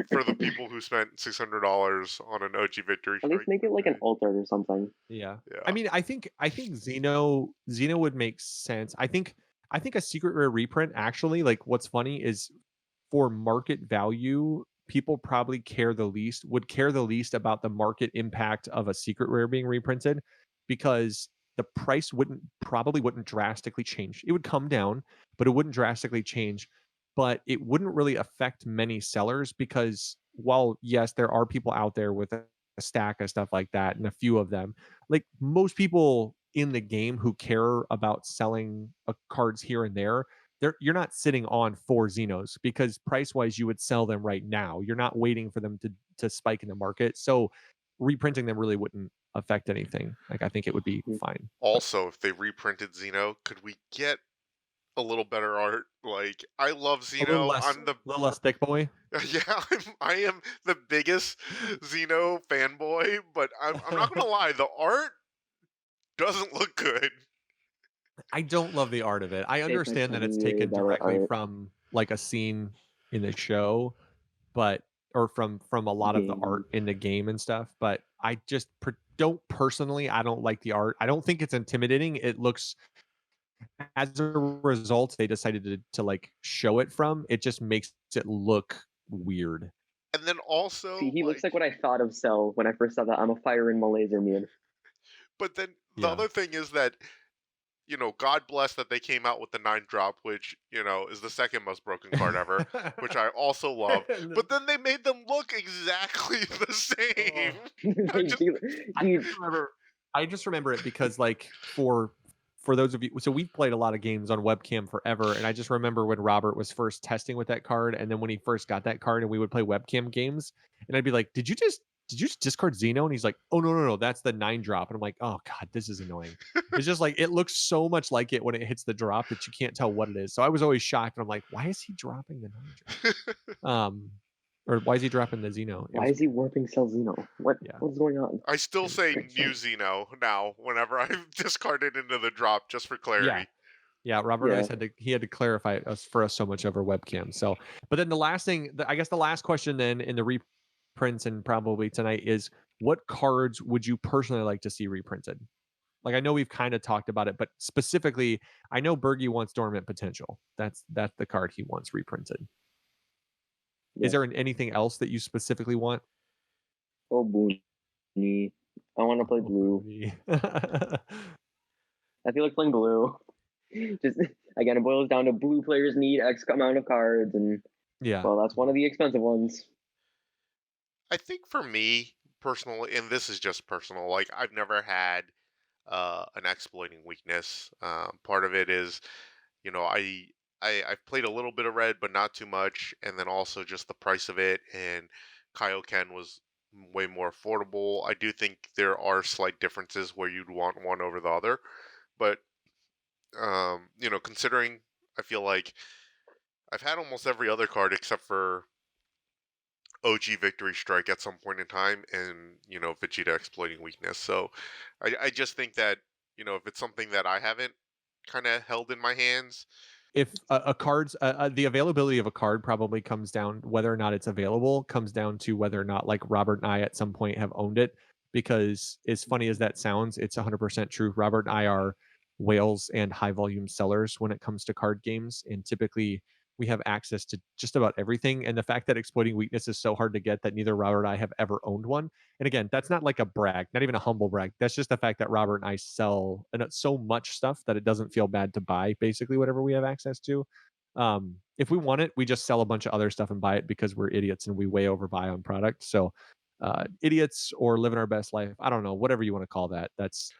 for the people who spent $600 on an OG Victory At least Strike. make it like an alternate or something. Yeah. I Yeah. mean, I think Xeno would make sense. I think a secret rare reprint actually, like what's funny is for market value, people probably would care the least about the market impact of a secret rare being reprinted because the price probably wouldn't drastically change. It would come down, but it wouldn't drastically change. But it wouldn't really affect many sellers because while yes, there are people out there with a stack of stuff like that and a few of them, like most people in the game who care about selling cards here and there, you're not sitting on 4 Xenos because price wise you would sell them right now. You're not waiting for them to spike in the market. So reprinting them really wouldn't affect anything. Like I think it would be Mhm. fine. But Also, if they reprinted Xeno, could we get a little better art? Like, I love a little Xeno. less I'm the little less thick boy. yeah, I am the biggest Xeno fanboy, but I'm not gonna lie, the art doesn't look good. I don't love the art of it. I They could understand that find it's way taken better directly art from like a scene in the show, but or from a lot of the art game. in the game and stuff, but I just don't personally I don't like the art. I don't think it's intimidating. It looks as a result they decided to like show it from. It just makes it look weird. And then See, also, he looks like, like what I thought of Cell when I first saw that. I'm a fire and laser man. but then the Yeah. other thing is that, God bless that they came out with the 9 drop, which, is the second most broken card ever, which I also love. But then they made them look exactly the same. Oh. I They just, do, I dude. just remember I just remember it because like for those of you, so we've played a lot of games on webcam forever, and I just remember when Robert was first testing with that card, and then when he first got that card and we would play webcam games, and I'd be like, did you just discard Xeno? And he's like, oh no, that's the 9 drop. And I'm like, oh god, this is annoying. It's just like it looks so much like it when it hits the drop that you can't tell what it is. So I was always shocked, and I'm like, why is he dropping the 9 drop? Or why is he dropping the Xeno? It Why was is he warping Cell Xeno? yeah, What's going on? I still it was say strange. new Xeno now whenever I discard it into the drop, just for Yeah. clarity. Yeah, Robert Yeah. Ice had to clarify it for us so much over webcam. So, but then the last thing, I guess the last question then in the reprints and probably tonight is what cards would you personally like to see reprinted? Like I know we've kind of talked about it, but specifically, I know Bergie wants Dormant Potential. That's the card he wants reprinted. Is Yeah. there anything else that you specifically want? Oh, Booney. I want to play Oh, blue. Booty. I feel like playing blue. Just again, it boils down to blue players need X amount of cards, and Yeah. well, that's one of the expensive ones. I think for me personally, and this is just personal, like I've never had an exploiting weakness. Part of it is, I've played a little bit of red, but not too much, and then also just the price of it. And Kaioken was way more affordable. I do think there are slight differences where you'd want one over the other, but considering, I feel like I've had almost every other card except for OG Victory Strike at some point in time, and Vegeta exploiting weakness. So I just think that if it's something that I haven't kind of held in my hands. If a card's the availability of a card probably comes down whether or not it's available comes down to whether or not like Robert and I at some point have owned it, because as funny as that sounds, it's 100% true. Robert and I are whales and high volume sellers when it comes to card games, and typically we have access to just about everything, and the fact that exploiting weakness is so hard to get that neither Robert and I have ever owned one. And again, that's not like a brag, not even a humble brag. That's just the fact that Robert and I sell so much stuff that it doesn't feel bad to buy basically whatever we have access to. If we want it, we just sell a bunch of other stuff and buy it because we're idiots and we way overbuy on product. So, idiots or living our best life, I don't know, whatever you want to call that. That's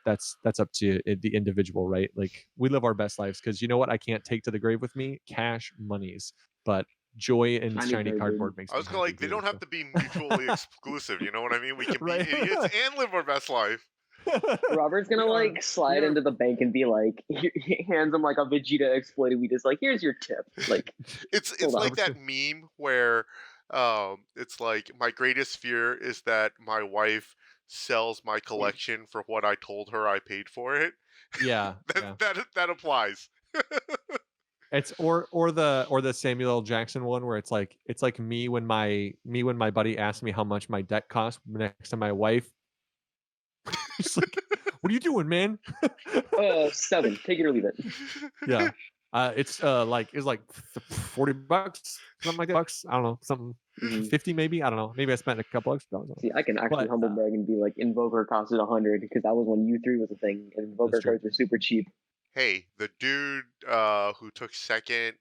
up to the individual, right? Like we live our best lives because you know what I can't take to the grave with me? Cash monies, but joy and Shiny shiny cardboard. cardboard makes I me was happy they too. don't have So. to be mutually exclusive. You know what I mean? We can be Right. idiots and live our best life. Robert's gonna like slide into the bank and be like, he hands him like a Vegeta exploited wheat. Is like, here's your tip. Like, It's hold on. like that meme where it's like my greatest fear is that my wife sells my collection for what I told her I paid for it. Yeah, that applies. It's or the Samuel L. Jackson one where it's like me when my buddy asked me how much my deck cost next to my wife. It's like, what are you doing, man? 7. Take it or leave it. Yeah. It's like $40, something like that. Bucks, I don't know, something 50 maybe. I don't know. Maybe I spent a couple extra dollars. See, I can actually humble brag and be like, Invoker costed 100 because that was when U3 was a thing, and Invoker cards were super cheap. Hey, the dude who took second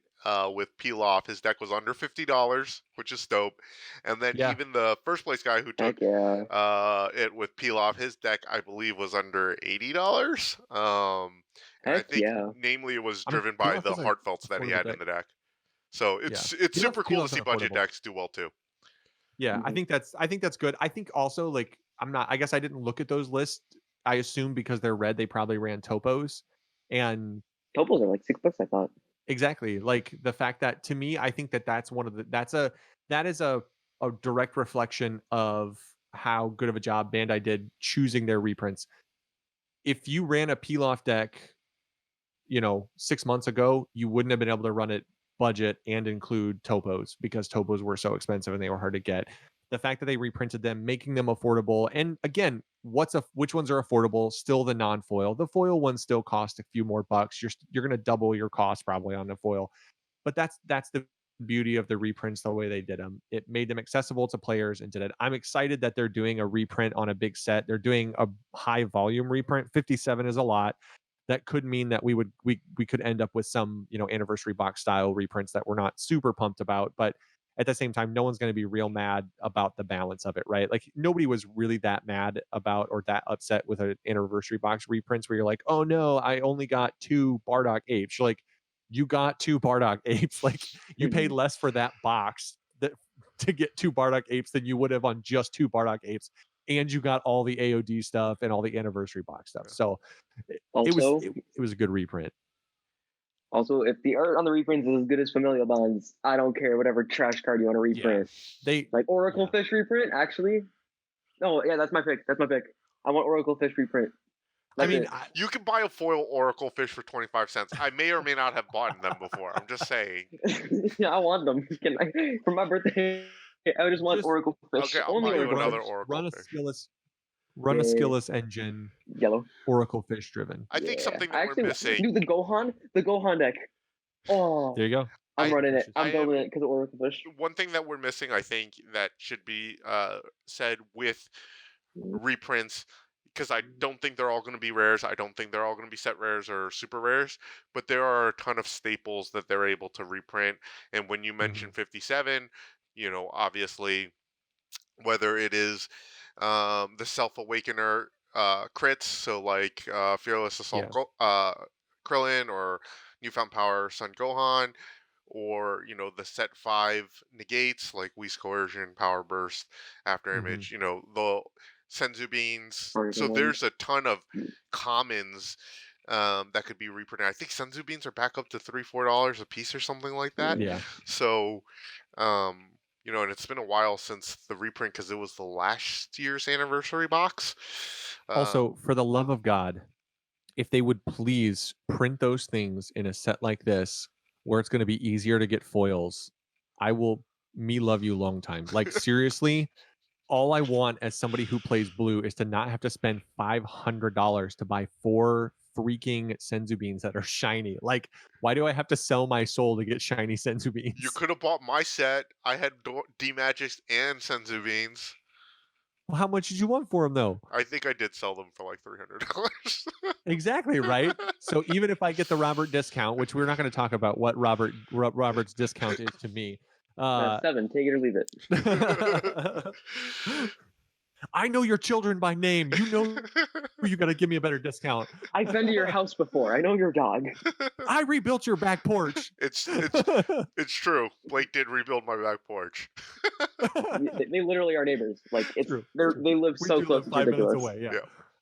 with Peel Off, his deck was under $50, which is dope. And then even the first place guy who took it with Peel Off, his deck I believe was under $80. And I think namely it was driven by the Heartfelts that he had in the deck. So it's super cool to see budget decks do well too. Yeah, I think that's good. I think also like I guess I didn't look at those lists. I assume because they're red, they probably ran topos. And topos are like $6, I thought. Exactly. Like the fact that to me, I think that's one of the that is a direct reflection of how good of a job Bandai did choosing their reprints. If you ran a peel off deck, 6 months ago, you wouldn't have been able to run it budget and include topos because topos were so expensive and they were hard to get. The fact that they reprinted them, making them affordable, and again, which ones are affordable? Still the non-foil. The foil ones still cost a few more bucks. You're going to double your cost probably on the foil, but that's the beauty of the reprints. The way they did them, it made them accessible to players and did it. I'm excited that they're doing a reprint on a big set. They're doing a high volume reprint. 57 is a lot. That could mean that we could end up with some anniversary box style reprints that we're not super pumped about, but at the same time, no one's going to be real mad about the balance of it, right? Like nobody was really that mad about or that upset with an anniversary box reprints where you're like, oh no, I only got 2 Bardock apes. You're like, you got 2 Bardock apes. Like you paid less for that box to get 2 Bardock apes than you would have on just 2 Bardock apes. And you got all the AOD stuff and all the anniversary box stuff. So it was a good reprint. Also, if the art on the reprints is as good as Familial Bonds, I don't care whatever trash card you want to reprint. Yeah. Like Oracle Fish reprint, actually. No, yeah, that's my pick. I want Oracle Fish reprint. You can buy a foil Oracle Fish for 25 cents. I may or may not have bought them before. I'm just saying. Yeah, I want them. For my birthday, I just want Oracle Fish. Okay, I'll buy you another Oracle Fish. Run a skillless engine. Yellow. Oracle Fish driven. I think something that we're missing. Dude, the Gohan deck. Oh. There you go. I'm running it. I'm building it because of Oracle Fish. One thing that we're missing, I think, that should be said with reprints, because I don't think they're all going to be rares. I don't think they're all going to be set rares or super rares, but there are a ton of staples that they're able to reprint. And when you mention 57, obviously, whether it is the Self-Awakener crits, so like Fearless Assault Krillin or Newfound Power Sun Gohan, or the set 5 negates like Whis Coercion, Power Burst, After Image, the Senzu Beans. So there's a ton of commons that could be reprinted. I think Senzu Beans are back up to $3-4 a piece or something like that. Yeah. So and it's been a while since the reprint because it was the last year's anniversary box. Also, for the love of God, if they would please print those things in a set like this, where it's going to be easier to get foils, I will love you long time. Like seriously, all I want as somebody who plays blue is to not have to spend $500 to buy 4 freaking Senzu Beans that are shiny. Like, why do I have to sell my soul to get shiny Senzu Beans? You could have bought my set. I had D-Magics and Senzu Beans. Well, how much did you want for them, though? I think I did sell them for like $300. Exactly, right? So even if I get the Robert discount, which we're not going to talk about what Robert's discount is to me. 7, take it or leave it. I know your children by name. You know you got to give me a better discount. I've been to your house before. I know your dog. I rebuilt your back porch. It's true. Blake did rebuild my back porch. They literally are neighbors. Like they live so close. 5 minutes away. Yeah.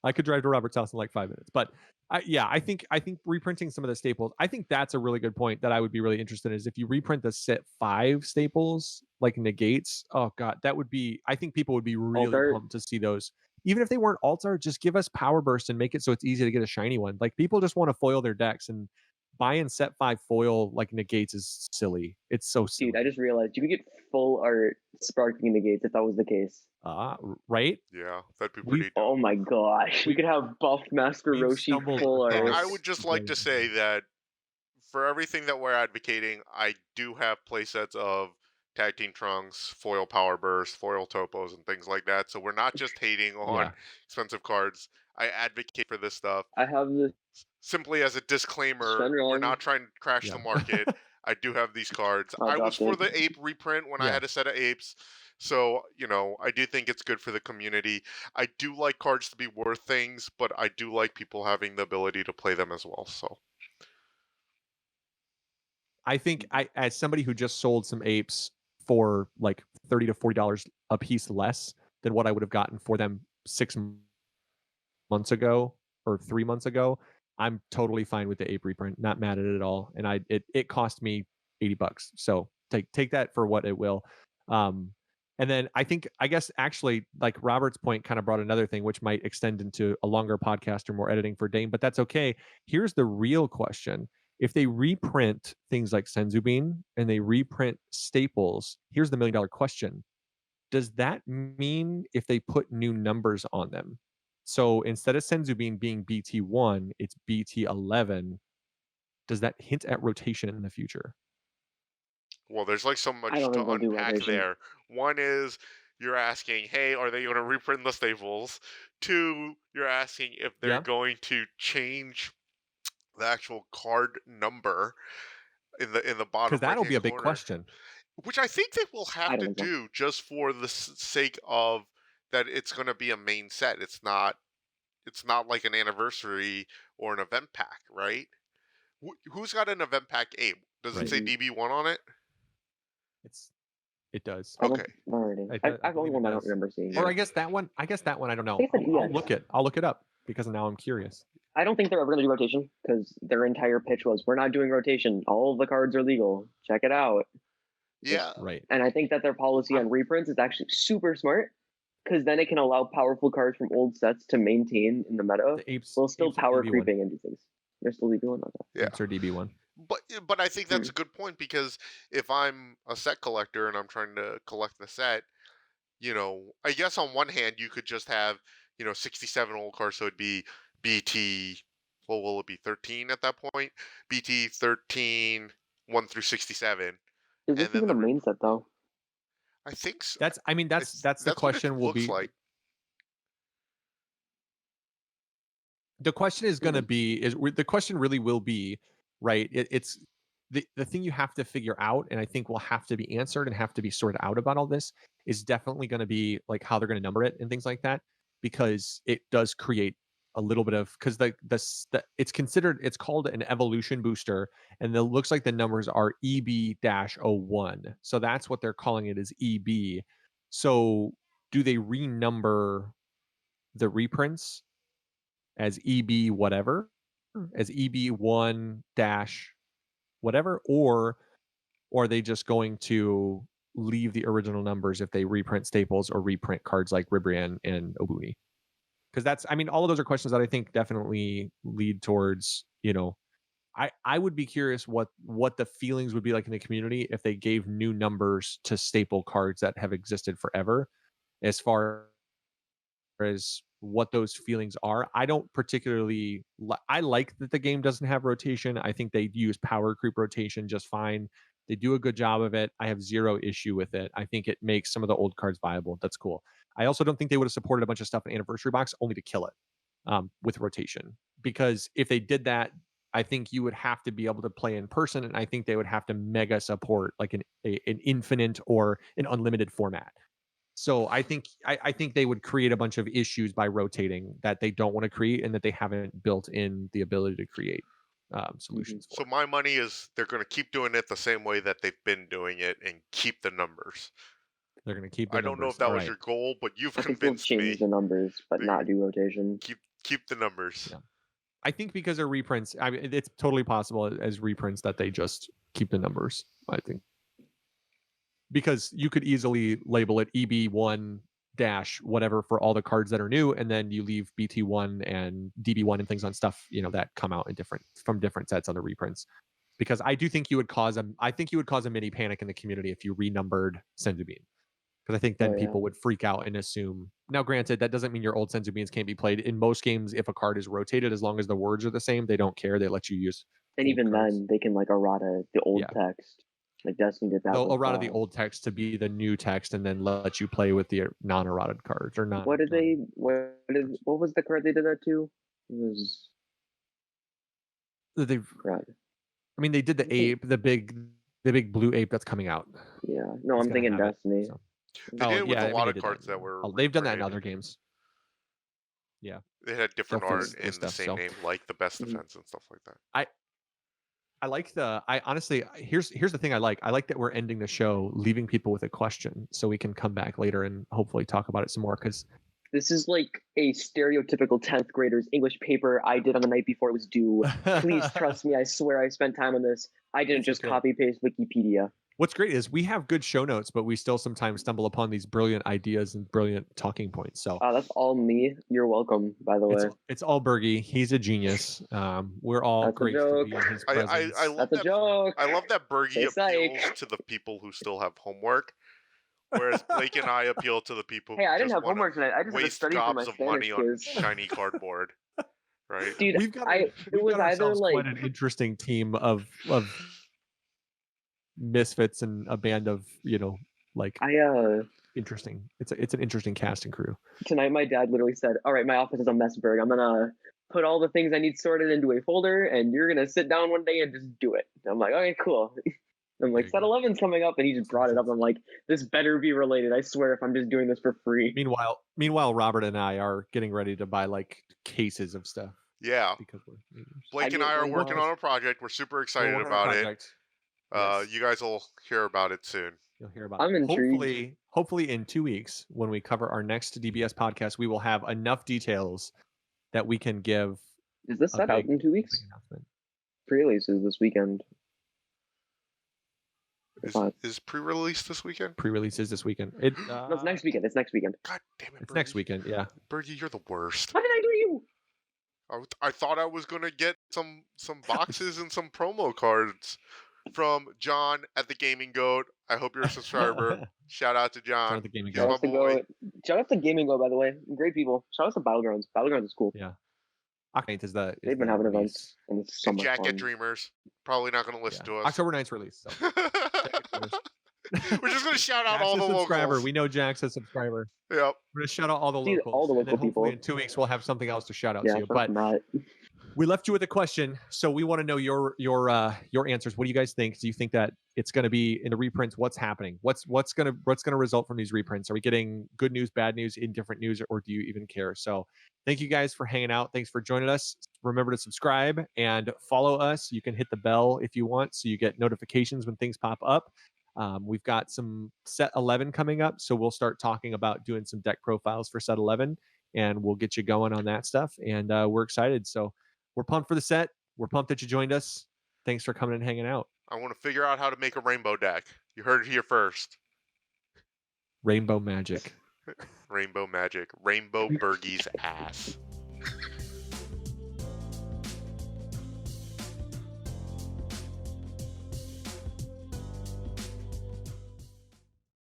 I could drive to Robert's house in like 5 minutes. But I think reprinting some of the staples, I think that's a really good point that I would be really interested in, is if you reprint the set 5 staples like negates. Oh god, that would be, I think people would be really Alt-art? pumped to see those. Even if they weren't alt art, just give us power burst and make it so it's easy to get a shiny one. Like people just want to foil their decks, and buying set 5 foil like negates is silly. It's so silly. Dude, I just realized you could get full art sparking negates if that was the case. Right? Yeah, that'd be pretty dope. Oh my gosh. We could have buffed Master we've Roshi stumbled full art. across- I would just like to say that for everything that we're advocating, I do have playsets of Tag Team Trunks, foil Power Burst, foil Topos, and things like that. So we're not just hating on Yeah. expensive cards. I advocate for this stuff I have this. simply as a disclaimer. Shenron. We're not trying to crash Yeah. the market. I do have these cards. I'll I was drop for it. the ape reprint when I Yeah. had a set of apes. So, you know, I do think it's good for the community. I do like cards to be worth things, but I do like people having the ability to play them as well. So I think as somebody who just sold some apes for like $30 to $40 a piece less than what I would have gotten for them 6 months ago or 3 months ago, I'm totally fine with the ape reprint. Not mad at it at all. And it cost me $80. So take that for what it will. And then I guess actually, like Robert's point kind of brought another thing, which might extend into a longer podcast or more editing for Dane, but that's okay. Here's the real question. If they reprint things like Senzubin and they reprint staples, here's the $1 million question. Does that mean if they put new numbers on them? So instead of Senzubin being BT1, it's BT11. Does that hint at rotation in the future? well, there's like so much don't to think they'll do unpack rotation. there. One is you're asking, hey, are they going to reprint the staples? Two, you're asking if they're Yeah. going to change the actual card number in the bottom. Because that'll be a right-hand big corner, question. which I think they will I have don't to think so. do just for the sake of that it's going to be a main set. It's not like an anniversary or an event pack, right? Who's got an event pack ape? Does it say Right. DB1 on it? It does. I don't- Okay. already. I I've only believe one it I don't does. remember seeing. Yeah. Or I guess that one I don't know. think it's an I'll look it up because now I'm curious. I don't think they're ever going to do rotation because their entire pitch was, we're not doing rotation. All of the cards are legal. Check it out. Yeah. Right. And I think that their policy on reprints is actually super smart because then it can allow powerful cards from old sets to maintain in the meta The apes while still apes are power DB1. creeping into things. They're still DB1 on that. Yeah. Apes are DB1. But I think that's a good point because if I'm a set collector and I'm trying to collect the set, you know, I guess on one hand you could just have, 67 old cards, so it'd be BT, what will it be, 13 at that point? BT 13, 1 through 67. Is And this then even a the main set though? I think so. That's the That's what it question will looks be. like. The question is going to be the question really will be, right? It's the thing you have to figure out, and I think will have to be answered and have to be sorted out about all this is definitely going to be like how they're going to number it and things like that, because it does create a little bit of, because it's called an evolution booster, and it looks like the numbers are EB-01, so that's what they're calling it, is EB. So do they renumber the reprints as EB whatever, as EB1 dash whatever, or are they just going to leave the original numbers if they reprint staples or reprint cards like Ribrian and Obuni? Because all of those are questions that I think definitely lead towards, I would be curious what the feelings would be like in the community if they gave new numbers to staple cards that have existed forever, as far as what those feelings are. I don't particularly I like that the game doesn't have rotation. I think they use power creep rotation just fine. They do a good job of it. I have zero issue with it. I think it makes some of the old cards viable. That's cool. I also don't think they would have supported a bunch of stuff in Anniversary Box only to kill it with rotation, because if they did that, I think you would have to be able to play in person, and I think they would have to mega support like an infinite or an unlimited format. So I think they would create a bunch of issues by rotating that they don't want to create and that they haven't built in the ability to create solutions for. So my money is they're going to keep doing it the same way that they've been doing it and keep the numbers. They're going to keep. I don't know if that was your goal, but you've I think they'll convinced me. change the numbers, but not do rotation. Keep the numbers. Yeah. I think because they're reprints, I mean, it's totally possible as reprints that they just keep the numbers. I think because you could easily label it EB1 dash whatever for all the cards that are new, and then you leave BT1 and DB1 and things on stuff that come out in from different sets on the reprints. Because I do think you would cause a mini panic in the community if you renumbered Senzubin. Because I think then people would freak out and assume. Now, granted, that doesn't mean your old Senzubins can't be played. In most games, if a card is rotated, as long as the words are the same, they don't care. They let you use. And even cards. then, they can like errata the old text. Like Destiny did that. They'll errata the old text to be the new text, and then let you play with the non-errated cards or not. What was the card they did that to? It was. They've. I mean, they did the ape, the big blue ape that's coming out. Yeah, no, I'm thinking Destiny. So. They did it with a lot of cards that were. They've done that in other games. Yeah, they had different art in the same name, like the best defense and stuff like that. I like honestly, here's the thing I like that we're ending the show leaving people with a question so we can come back later and hopefully talk about it some more, because this is like a stereotypical 10th grader's English paper I did on the night before it was due. Please trust me, I swear I spent time on this. I didn't just copy paste Wikipedia. What's great is we have good show notes, but we still sometimes stumble upon these brilliant ideas and brilliant talking points. So that's all me. You're welcome, by the way. It's all Bergie. He's a genius. We're all great to be in his presence. I love That's a joke. I love that Bergie appeals to the people who still have homework, whereas Blake and I appeal to the people who I didn't have homework tonight. I just waste gobs of money on shiny cardboard. Right, dude. We've got quite an interesting team of misfits and a band of interesting. It's an interesting casting crew. Tonight my dad literally said, all right, my office is a mess, Berg. I'm gonna put all the things I need sorted into a folder, and you're gonna sit down one day and just do it. And I'm like, okay, cool. I'm like, set 11's coming up, and he just brought it up. I'm like, this better be related. I swear, if I'm just doing this for free. Meanwhile, Robert and I are getting ready to buy like cases of stuff. Yeah, because Blake and I are working on a project. We're super excited about it. Yes. You guys will hear about it soon. You'll hear about it. I'm intrigued. Hopefully in 2 weeks, when we cover our next DBS podcast, we will have enough details that we can give. Is this set out in 2 weeks? Pre-release is this weekend. Is pre-release this weekend? Pre-release is this weekend. No, it's next weekend. It's next weekend. God damn it, It's next weekend, yeah. Bergie, you're the worst. What did I do to you? I thought I was going to get some boxes and some promo cards from John at the Gaming Goat. I hope you're a subscriber. Shout out to John. Shout out to Gaming Goat. Shout out to Gaming Goat, by the way. Great people. Shout out to Battlegrounds. Battlegrounds is cool. Yeah. They've been having events, and it's so much Jack fun. At Dreamers. Probably not going to listen to us. October 9th's release. So. We're just going to shout out Jack's all the locals. We know Jack's a subscriber. Yep. We're going to shout out all the locals. All the local people. In 2 weeks, we'll have something else to shout out to you. But not. We left you with a question, so we want to know your answers. What do you guys think? Do you think that it's going to be in the reprints? What's happening? What's going to result from these reprints? Are we getting good news, bad news, indifferent news, or do you even care? So, thank you guys for hanging out. Thanks for joining us. Remember to subscribe and follow us. You can hit the bell if you want, so you get notifications when things pop up. We've got some set 11 coming up, so we'll start talking about doing some deck profiles for set 11, and we'll get you going on that stuff. And we're excited. So. We're pumped for the set. We're pumped that you joined us. Thanks for coming and hanging out. I want to figure out how to make a rainbow deck. You heard it here first. Rainbow magic. Rainbow magic. Rainbow Bergie's ass.